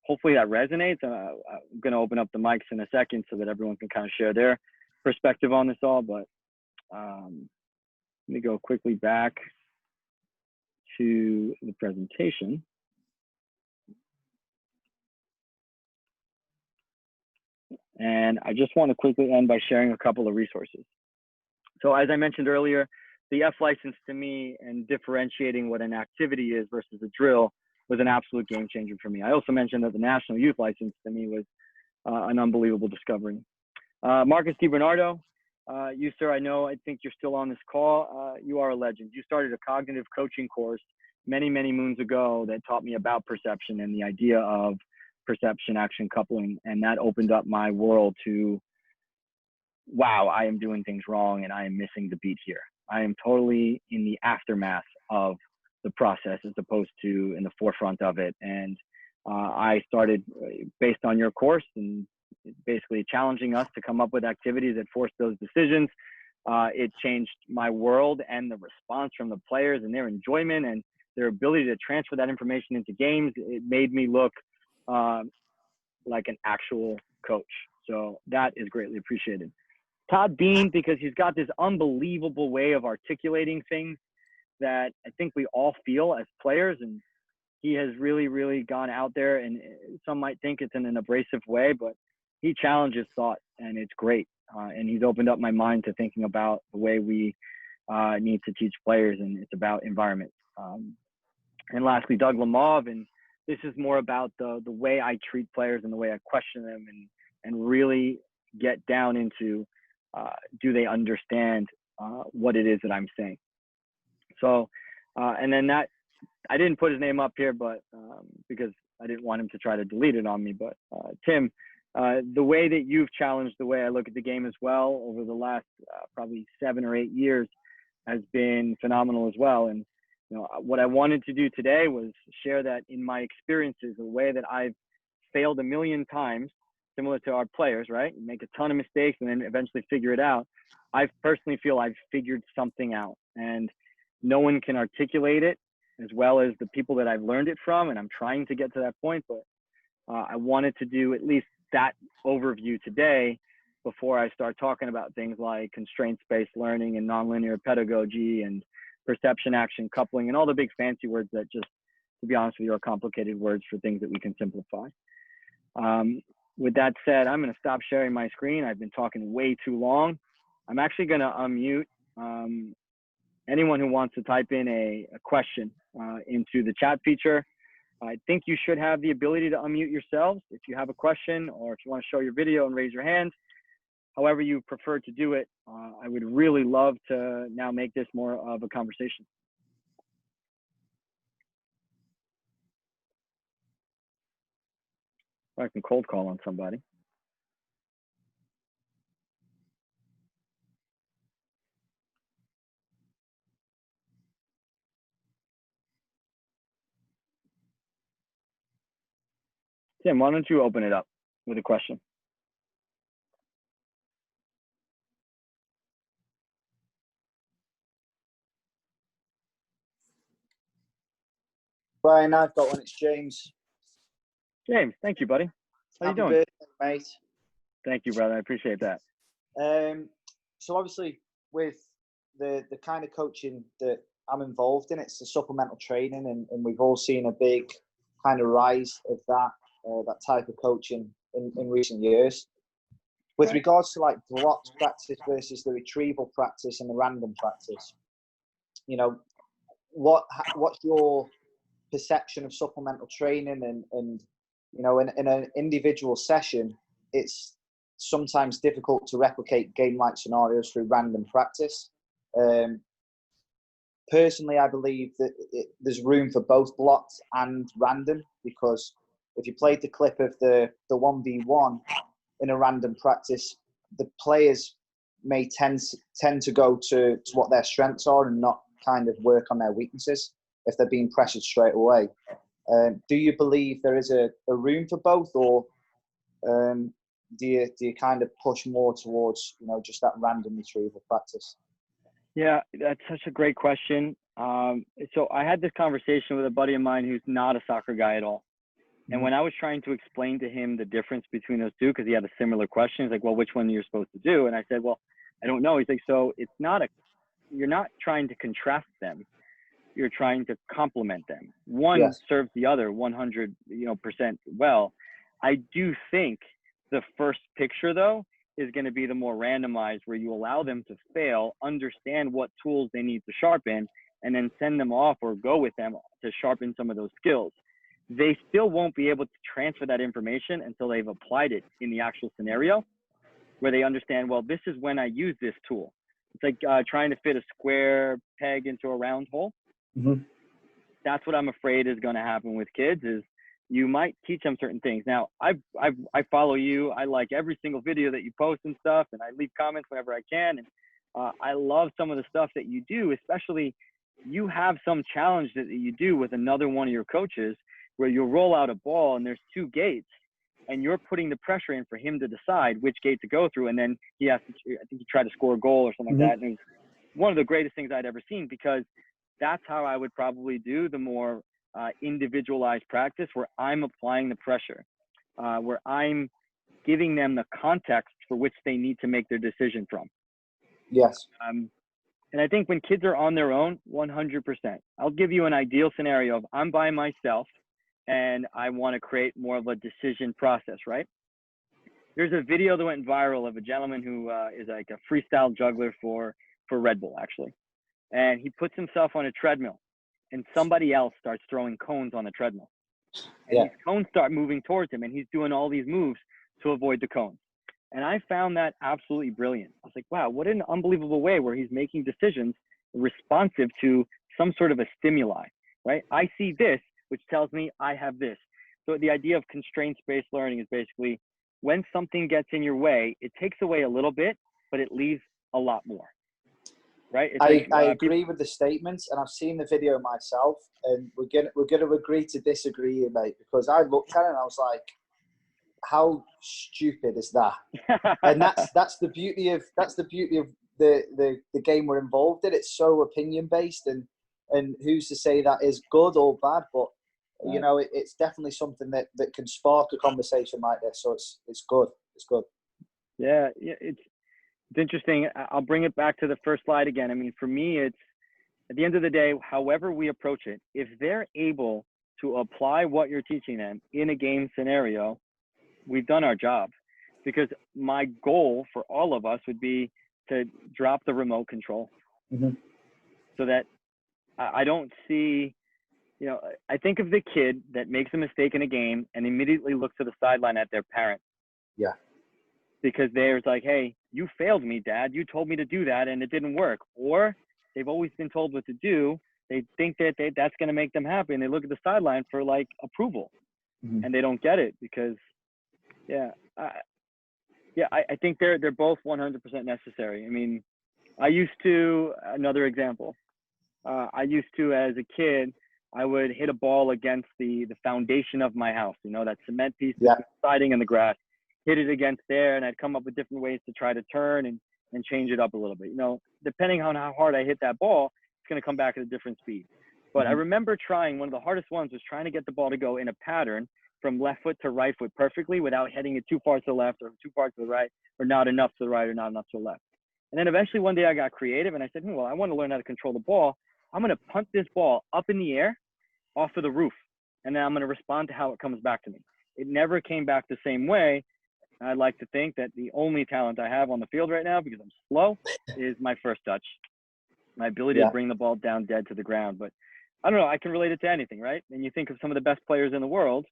hopefully that resonates. I'm going to open up the mics in a second so that everyone can kind of share their perspective on this all. But let me go quickly back to the presentation. And I just want to quickly end by sharing a couple of resources. So as I mentioned earlier, the F license to me and differentiating what an activity is versus a drill was an absolute game changer for me. I also mentioned that the National Youth License to me was an unbelievable discovery. Marcus DiBernardo, you, sir, I think you're still on this call. You are a legend. You started a cognitive coaching course many, many moons ago that taught me about perception and the idea of perception action coupling. And that opened up my world to, wow, I am doing things wrong and I am missing the beat here. I am totally in the aftermath of the process as opposed to in the forefront of it. And I started based on your course and basically challenging us to come up with activities that forced those decisions. It changed my world and the response from the players and their enjoyment and their ability to transfer that information into games. It made me look like an actual coach. So that is greatly appreciated. Todd Bean, because he's got this unbelievable way of articulating things that I think we all feel as players. And he has really, really gone out there, and some might think it's in an abrasive way, but he challenges thought and it's great. And he's opened up my mind to thinking about the way we need to teach players, and it's about environment. And lastly, Doug Lemov, and this is more about the way I treat players and the way I question them and really get down into, do they understand what it is that I'm saying? So, and then that, I didn't put his name up here, but because I didn't want him to try to delete it on me, but Tim, the way that you've challenged the way I look at the game as well over the last probably 7 or 8 years has been phenomenal as well. And What I wanted to do today was share that in my experiences, the way that I've failed a million times, similar to our players, right? Make a ton of mistakes and then eventually figure it out. I personally feel I've figured something out, and no one can articulate it as well as the people that I've learned it from. And I'm trying to get to that point, but I wanted to do at least that overview today before I start talking about things like constraint-based learning and nonlinear pedagogy and perception action coupling and all the big fancy words that just, to be honest with you, are complicated words for things that we can simplify. With that said, I'm going to stop sharing my screen. I've been talking way too long. I'm actually going to unmute anyone who wants to type in a question into the chat feature. I think you should have the ability to unmute yourselves if you have a question or if you want to show your video and raise your hand. However you prefer to do it, I would really love to now make this more of a conversation. I can cold call on somebody. Tim, why don't you open it up with a question? Brian, I've got one. It's James. James, thank you, buddy. How you doing? Happy birthday, mate. Thank you, brother. I appreciate that. So obviously, with the kind of coaching that I'm involved in, it's the supplemental training, and we've all seen a big kind of rise of that type of coaching in recent years. With regards to like blocked practice versus the retrieval practice and the random practice, what's your perception of supplemental training and in an individual session, it's sometimes difficult to replicate game-like scenarios through random practice. Personally, I believe that there's room for both blocked and random, because if you played the clip of the 1v1 in a random practice, the players may tend to go to what their strengths are and not kind of work on their weaknesses if they're being pressured straight away. Do you believe there is a room for both, or do you kind of push more towards just that random retrieval practice? Yeah, that's such a great question. So I had this conversation with a buddy of mine who's not a soccer guy at all. And when I was trying to explain to him the difference between those two, because he had a similar question, he's like, well, which one you're supposed to do? And I said, well, I don't know. He's like, so you're not trying to contrast them. You're trying to complement them. One serves the other 100% well. I do think the first picture, though, is going to be the more randomized, where you allow them to fail, understand what tools they need to sharpen, and then send them off or go with them to sharpen some of those skills. They still won't be able to transfer that information until they've applied it in the actual scenario, where they understand, well, this is when I use this tool. It's like trying to fit a square peg into a round hole. Mm-hmm. That's what I'm afraid is going to happen with kids. Is you might teach them certain things. Now, I follow you. I like every single video that you post and stuff, and I leave comments whenever I can. And I love some of the stuff that you do, especially you have some challenge that you do with another one of your coaches, where you'll roll out a ball and there's two gates, and you're putting the pressure in for him to decide which gate to go through. And then he has to, I think he tried to score a goal or something like that. And it was one of the greatest things I'd ever seen, because that's how I would probably do the more individualized practice, where I'm applying the pressure, where I'm giving them the context for which they need to make their decision from. Yes. And I think when kids are on their own, 100%. I'll give you an ideal scenario of I'm by myself and I want to create more of a decision process, right? There's a video that went viral of a gentleman who is like a freestyle juggler for Red Bull, actually. And he puts himself on a treadmill, and somebody else starts throwing cones on the treadmill. And these cones start moving towards him, and he's doing all these moves to avoid the cones. And I found that absolutely brilliant. I was like, wow, what an unbelievable way where he's making decisions responsive to some sort of a stimuli, right? I see this, which tells me I have this. So the idea of constraint-based learning is basically when something gets in your way, it takes away a little bit, but it leaves a lot more. right? It's I, like, I agree with the statements, and I've seen the video myself, and we're gonna agree to disagree here, mate, because I looked at it and I was like, how stupid is that? And that's the beauty of the game we're involved in. It's so opinion based, and who's to say that is good or bad? But you know, it's definitely something that can spark a conversation like this. So it's good. It's good. Yeah, it's interesting. I'll bring it back to the first slide again. I mean, for me, it's at the end of the day, however we approach it, if they're able to apply what you're teaching them in a game scenario, we've done our job. Because my goal for all of us would be to drop the remote control, so that I don't see, you know, I think of the kid that makes a mistake in a game and immediately looks to the sideline at their parent. Yeah. Because there's like, hey, you failed me, Dad. You told me to do that and it didn't work. Or they've always been told what to do. They think that that's going to make them happy. And they look at the sideline for like approval. And they don't get it because, I think they're both 100% necessary. I mean, another example, I used to, as a kid, I would hit a ball against the foundation of my house, you know, that cement piece, siding and the grass. Hit it against there, and I'd come up with different ways to try to turn and change it up a little bit. You know, depending on how hard I hit that ball, it's going to come back at a different speed. But I remember trying, one of the hardest ones was trying to get the ball to go in a pattern from left foot to right foot perfectly without heading it too far to the left or too far to the right, or not enough to the right or not enough to the left. And then eventually one day I got creative and I said, well, I want to learn how to control the ball. I'm going to punt this ball up in the air off of the roof, and then I'm going to respond to how it comes back to me. It never came back the same way. I'd like to think that the only talent I have on the field right now, because I'm slow, is my first touch, my ability to bring the ball down dead to the ground. But I don't know, I can relate it to anything, right? And you think of some of the best players in the world,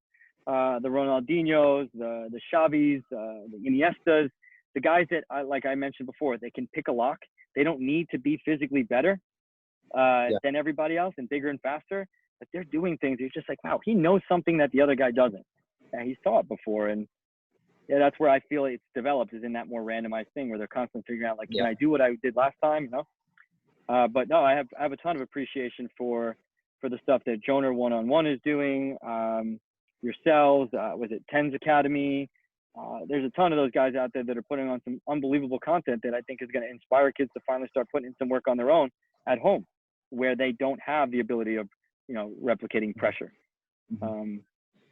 the Ronaldinhos, the Xavis, the Iniestas, the guys that, like I mentioned before, they can pick a lock. They don't need to be physically better than everybody else and bigger and faster, but they're doing things. You're just like, wow, he knows something that the other guy doesn't. And he saw it before. And yeah, that's where I feel it's developed, is in that more randomized thing where they're constantly figuring out, like, can I do what I did last time? You know? But no, I have a ton of appreciation for the stuff that Joner One-on-One is doing. Yourselves, was it Tens Academy? There's a ton of those guys out there that are putting on some unbelievable content that I think is going to inspire kids to finally start putting in some work on their own at home, where they don't have the ability of, you know, replicating pressure. And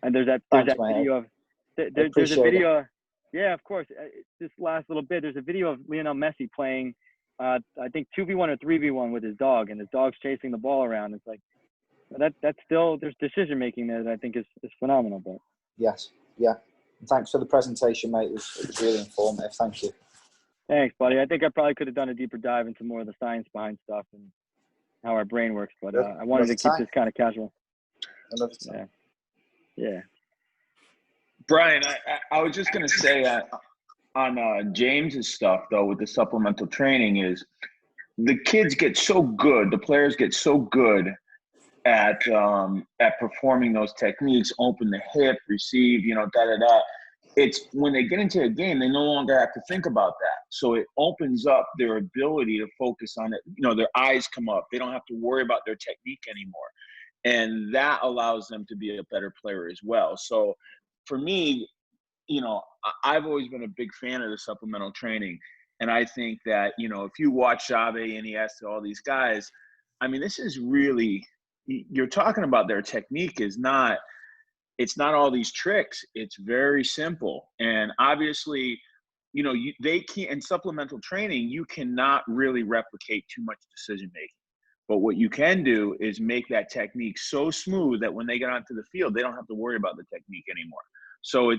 there's that video of, there's a video. Yeah, of course. This last little bit, there's a video of Lionel Messi playing, I think 2v1 or 3v1 with his dog, and his dog's chasing the ball around. It's like, that's still, there's decision making there that I think is phenomenal. But yes, thanks for the presentation, mate. It was really informative. Thank you. Thanks, buddy. I think I probably could have done a deeper dive into more of the science behind stuff and how our brain works, but I wanted to keep this kind of casual. Another time. Yeah. Bryan, I was just going to say on James's stuff, though, with the supplemental training, is the kids get so good, the players get so good at performing those techniques, open the hip, receive, you know, da-da-da. It's when they get into a game, they no longer have to think about that. So it opens up their ability to focus on it. You know, their eyes come up. They don't have to worry about their technique anymore. And that allows them to be a better player as well. So for me, you know, I've always been a big fan of the supplemental training. And I think that, you know, if you watch Xavi, Iniesta, all these guys, I mean, this is really, you're talking about their technique is not, it's not all these tricks. It's very simple. And obviously, you know, they can't, in supplemental training, you cannot really replicate too much decision making. But what you can do is make that technique so smooth that when they get onto the field, they don't have to worry about the technique anymore. So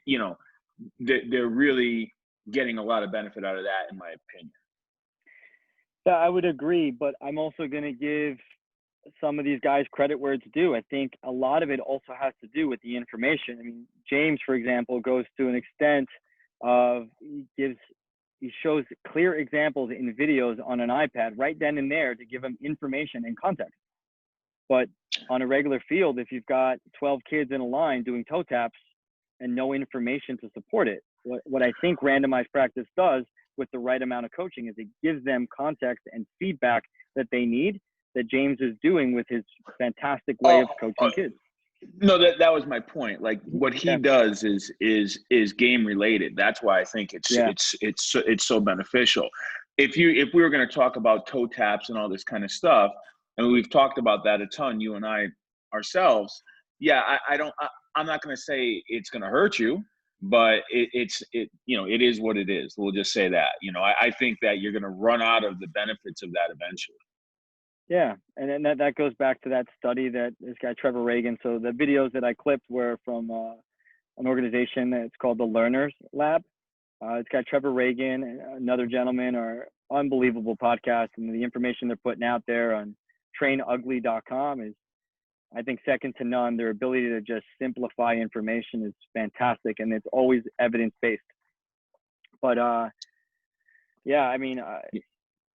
you know, they're really getting a lot of benefit out of that, in my opinion. Yeah, I would agree, but I'm also going to give some of these guys credit where it's due. I think a lot of it also has to do with the information. I mean, James, for example, goes to an extent of he shows clear examples in videos on an iPad right then and there to give them information and context. But on a regular field, if you've got 12 kids in a line doing toe taps and no information to support it, what I think randomized practice does, with the right amount of coaching is it gives them context and feedback that they need, that James is doing with his fantastic way of coaching kids. No, that was my point. Like what he does is game related. That's why I think it's so beneficial. If we were going to talk about toe taps and all this kind of stuff, and we've talked about that a ton, you and I ourselves. Yeah, I'm not going to say it's going to hurt you, but it is what it is. We'll just say that. I think that you're going to run out of the benefits of that eventually. Yeah, and then that goes back to that study that this guy Trevor Reagan. So the videos that I clipped were from an organization that's called the Learners Lab. It's got Trevor Reagan and another gentleman, are unbelievable podcast, and the information they're putting out there on trainugly.com is, I think, second to none. Their ability to just simplify information is fantastic, and it's always evidence-based. But yeah, I mean,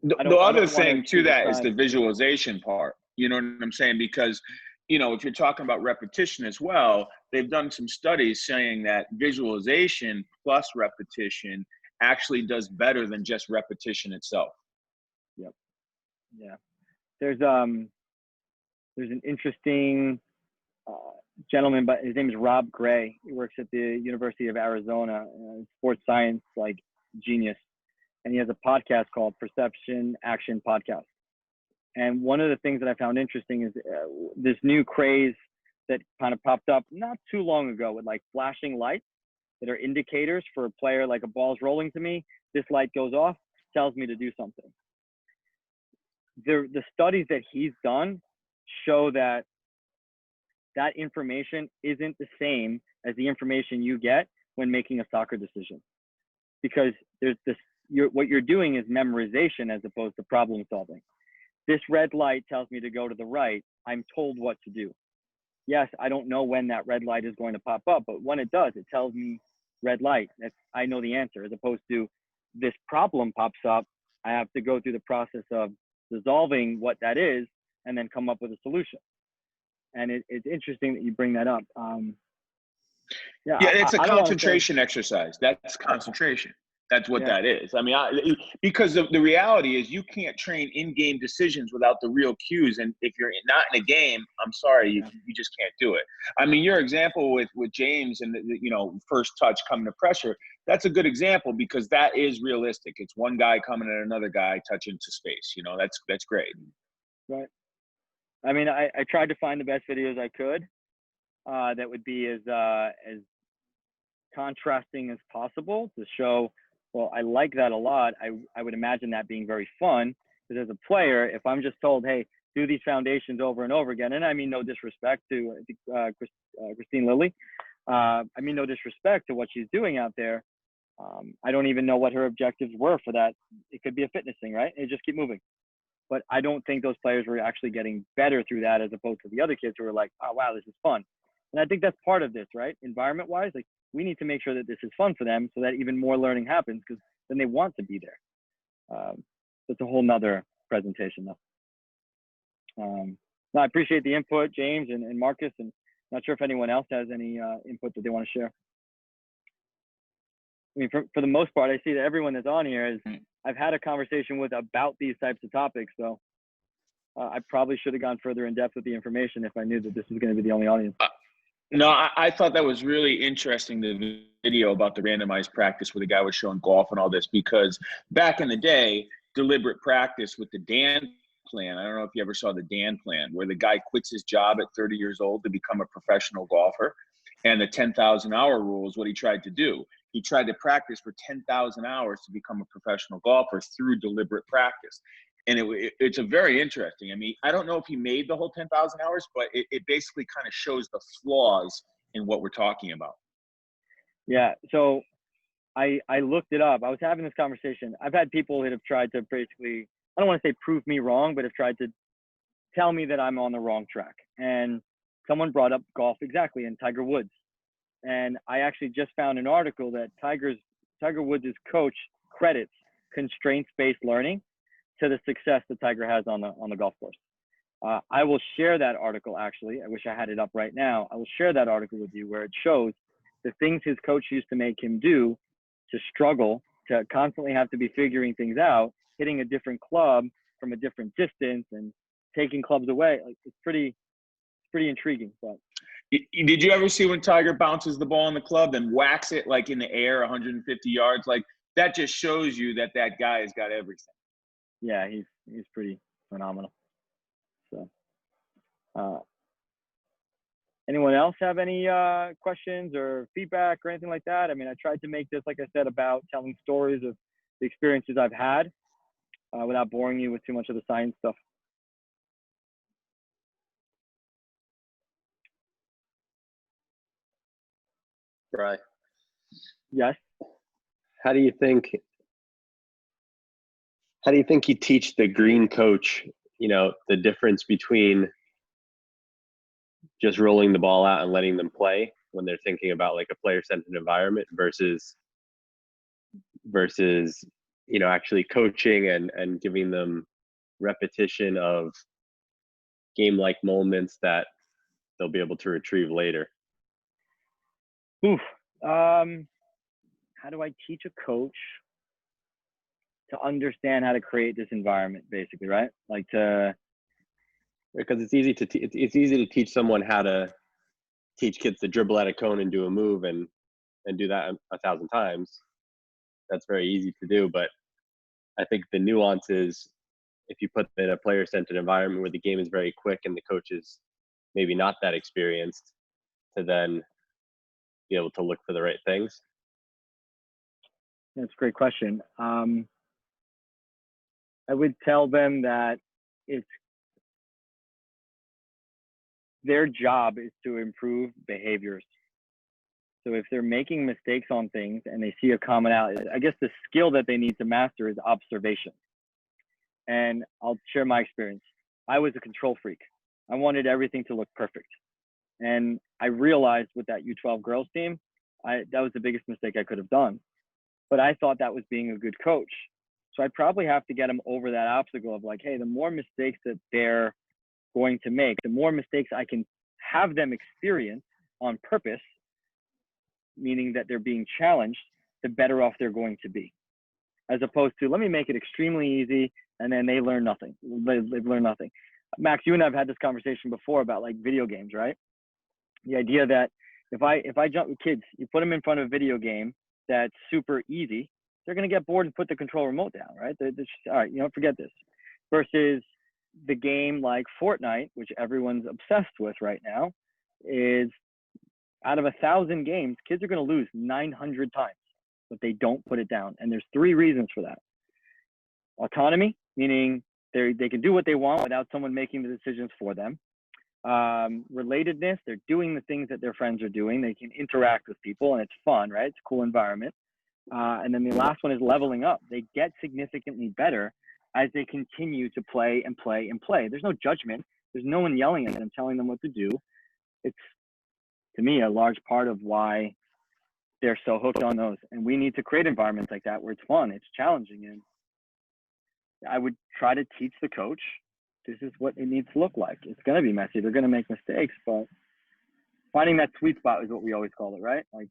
the other thing to that is the visualization part. You know what I'm saying? Because, if you're talking about repetition as well, they've done some studies saying that visualization plus repetition actually does better than just repetition itself. Yep. Yeah. There's an interesting gentleman, but his name is Rob Gray. He works at the University of Arizona, sports science, like genius. And he has a podcast called Perception Action Podcast. And one of the things that I found interesting is this new craze that kind of popped up not too long ago with like flashing lights that are indicators for a player, like a ball's rolling to me. This light goes off, tells me to do something. The studies that he's done show that information isn't the same as the information you get when making a soccer decision, because there's this. What you're doing is memorization as opposed to problem solving. This red light tells me to go to the right. I'm told what to do. Yes, I don't know when that red light is going to pop up, but when it does, it tells me red light. I know the answer, as opposed to this problem pops up. I have to go through the process of dissolving what that is and then come up with a solution. And it's interesting that you bring that up. It's a concentration exercise. That's concentration. That's what that is. I mean, because the reality is you can't train in-game decisions without the real cues. And if you're not in a game, I'm sorry, you just can't do it. I mean, your example with James and, first touch coming to pressure, that's a good example because that is realistic. It's one guy coming at another guy touching to space. That's great. Right. I mean, I tried to find the best videos I could that would be as contrasting as possible to show. Well, I like that a lot. I would imagine that being very fun, because as a player, if I'm just told, hey, do these foundations over and over again, and I mean no disrespect to Christine Lilly, I mean no disrespect to what she's doing out there. I don't even know what her objectives were for that. It could be a fitness thing, right? And just keep moving. But I don't think those players were actually getting better through that, as opposed to the other kids who were like, oh, wow, this is fun. And I think that's part of this, right? Environment-wise, like, we need to make sure that this is fun for them so that even more learning happens, because then they want to be there. It's a whole nother presentation, though. No, I appreciate the input, James and Marcus, and not sure if anyone else has any input that they want to share. I mean, for the most part, I see that everyone that's on here I've had a conversation with about these types of topics, so I probably should have gone further in depth with the information if I knew that this was going to be the only audience. No, I thought that was really interesting, the video about the randomized practice where the guy was showing golf and all this, because back in the day, deliberate practice with the Dan plan, I don't know if you ever saw the Dan plan, where the guy quits his job at 30 years old to become a professional golfer. And the 10,000 hour rule is what he tried to do. He tried to practice for 10,000 hours to become a professional golfer through deliberate practice. And it's a very interesting. I mean, I don't know if he made the whole 10,000 hours, but it basically kind of shows the flaws in what we're talking about. Yeah. So I looked it up. I was having this conversation. I've had people that have tried to basically, I don't want to say prove me wrong, but have tried to tell me that I'm on the wrong track. And someone brought up golf exactly and Tiger Woods. And I actually just found an article that Tiger Woods' coach credits constraints-based learning to the success that Tiger has on the golf course. I will share that article, actually. I wish I had it up right now. I will share that article with you where it shows the things his coach used to make him do to struggle to constantly have to be figuring things out, hitting a different club from a different distance and taking clubs away, like it's pretty intriguing. But did you ever see when Tiger bounces the ball in the club and whacks it like in the air 150 yards? Like that just shows you that guy has got everything. Yeah, he's pretty phenomenal. So anyone else have any questions or feedback or anything like that? I mean, I tried to make this, like I said, about telling stories of the experiences I've had without boring you with too much of the science stuff. Right. Yes. How do you think you teach the green coach, the difference between just rolling the ball out and letting them play when they're thinking about like a player-centered environment versus actually coaching and giving them repetition of game-like moments that they'll be able to retrieve later? Oof. How do I teach a coach to understand how to create this environment, basically, right? Like Because it's easy to teach someone how to teach kids to dribble at a cone and do a move and do that 1,000 times. That's very easy to do, but I think the nuance is if you put them in a player-centered environment where the game is very quick and the coach is maybe not that experienced, to then be able to look for the right things. That's a great question. I would tell them that it's their job is to improve behaviors. So if they're making mistakes on things and they see a commonality, I guess the skill that they need to master is observation. And I'll share my experience. I was a control freak. I wanted everything to look perfect. And I realized with that U12 girls team, that was the biggest mistake I could have done. But I thought that was being a good coach. So I probably have to get them over that obstacle of like, hey, the more mistakes that they're going to make, the more mistakes I can have them experience on purpose, meaning that they're being challenged, the better off they're going to be. As opposed to, let me make it extremely easy, and then they learn nothing. They've learned nothing. Max, you and I have had this conversation before about like video games, right? The idea that if I jump with kids, you put them in front of a video game that's super easy, they're going to get bored and put the control remote down, right? They're just, all right, forget this. Versus the game like Fortnite, which everyone's obsessed with right now, is out of 1,000 games, kids are going to lose 900 times, but they don't put it down. And there's 3 reasons for that. Autonomy, meaning they can do what they want without someone making the decisions for them. Relatedness, they're doing the things that their friends are doing. They can interact with people and it's fun, right? It's a cool environment. And then the last one is leveling up. They get significantly better as they continue to play and play and play. There's no judgment. There's no one yelling at them, telling them what to do. It's, to me, a large part of why they're so hooked on those. And we need to create environments like that where it's fun, it's challenging. And I would try to teach the coach, this is what it needs to look like. It's going to be messy. They're going to make mistakes, but finding that sweet spot is what we always call it, right? Like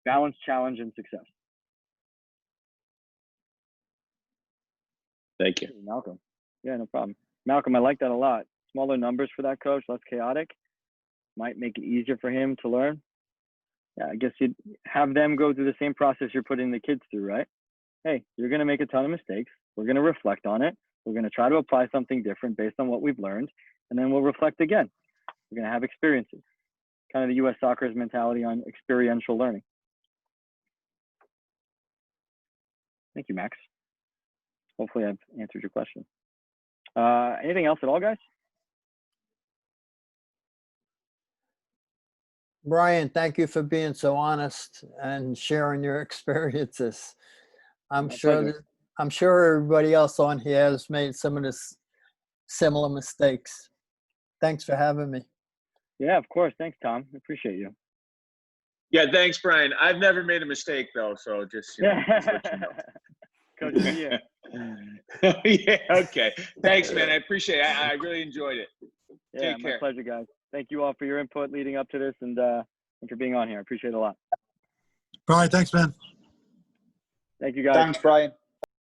balance, challenge, and success. Thank you. Malcolm. Yeah, no problem. Malcolm, I like that a lot. Smaller numbers for that coach, less chaotic. Might make it easier for him to learn. Yeah, I guess you'd have them go through the same process you're putting the kids through, right? Hey, you're going to make a ton of mistakes. We're going to reflect on it. We're going to try to apply something different based on what we've learned. And then we'll reflect again. We're going to have experiences. Kind of the U.S. soccer's mentality on experiential learning. Thank you, Max. Hopefully I've answered your question. Anything else at all, guys? Bryan, thank you for being so honest and sharing your experiences. I'm sure everybody else on here has made some of this similar mistakes. Thanks for having me. Yeah, of course. Thanks, Tom. I appreciate you. Yeah, thanks, Bryan. I've never made a mistake though, so just, just let you know. Coach, yeah. Yeah, okay. Thanks, man. I appreciate it. I really enjoyed it. Yeah, Take care. my pleasure, guys. Thank you all for your input leading up to this and for being on here. I appreciate it a lot. Bryan, thanks, man. Thank you, guys. Thanks, Brian.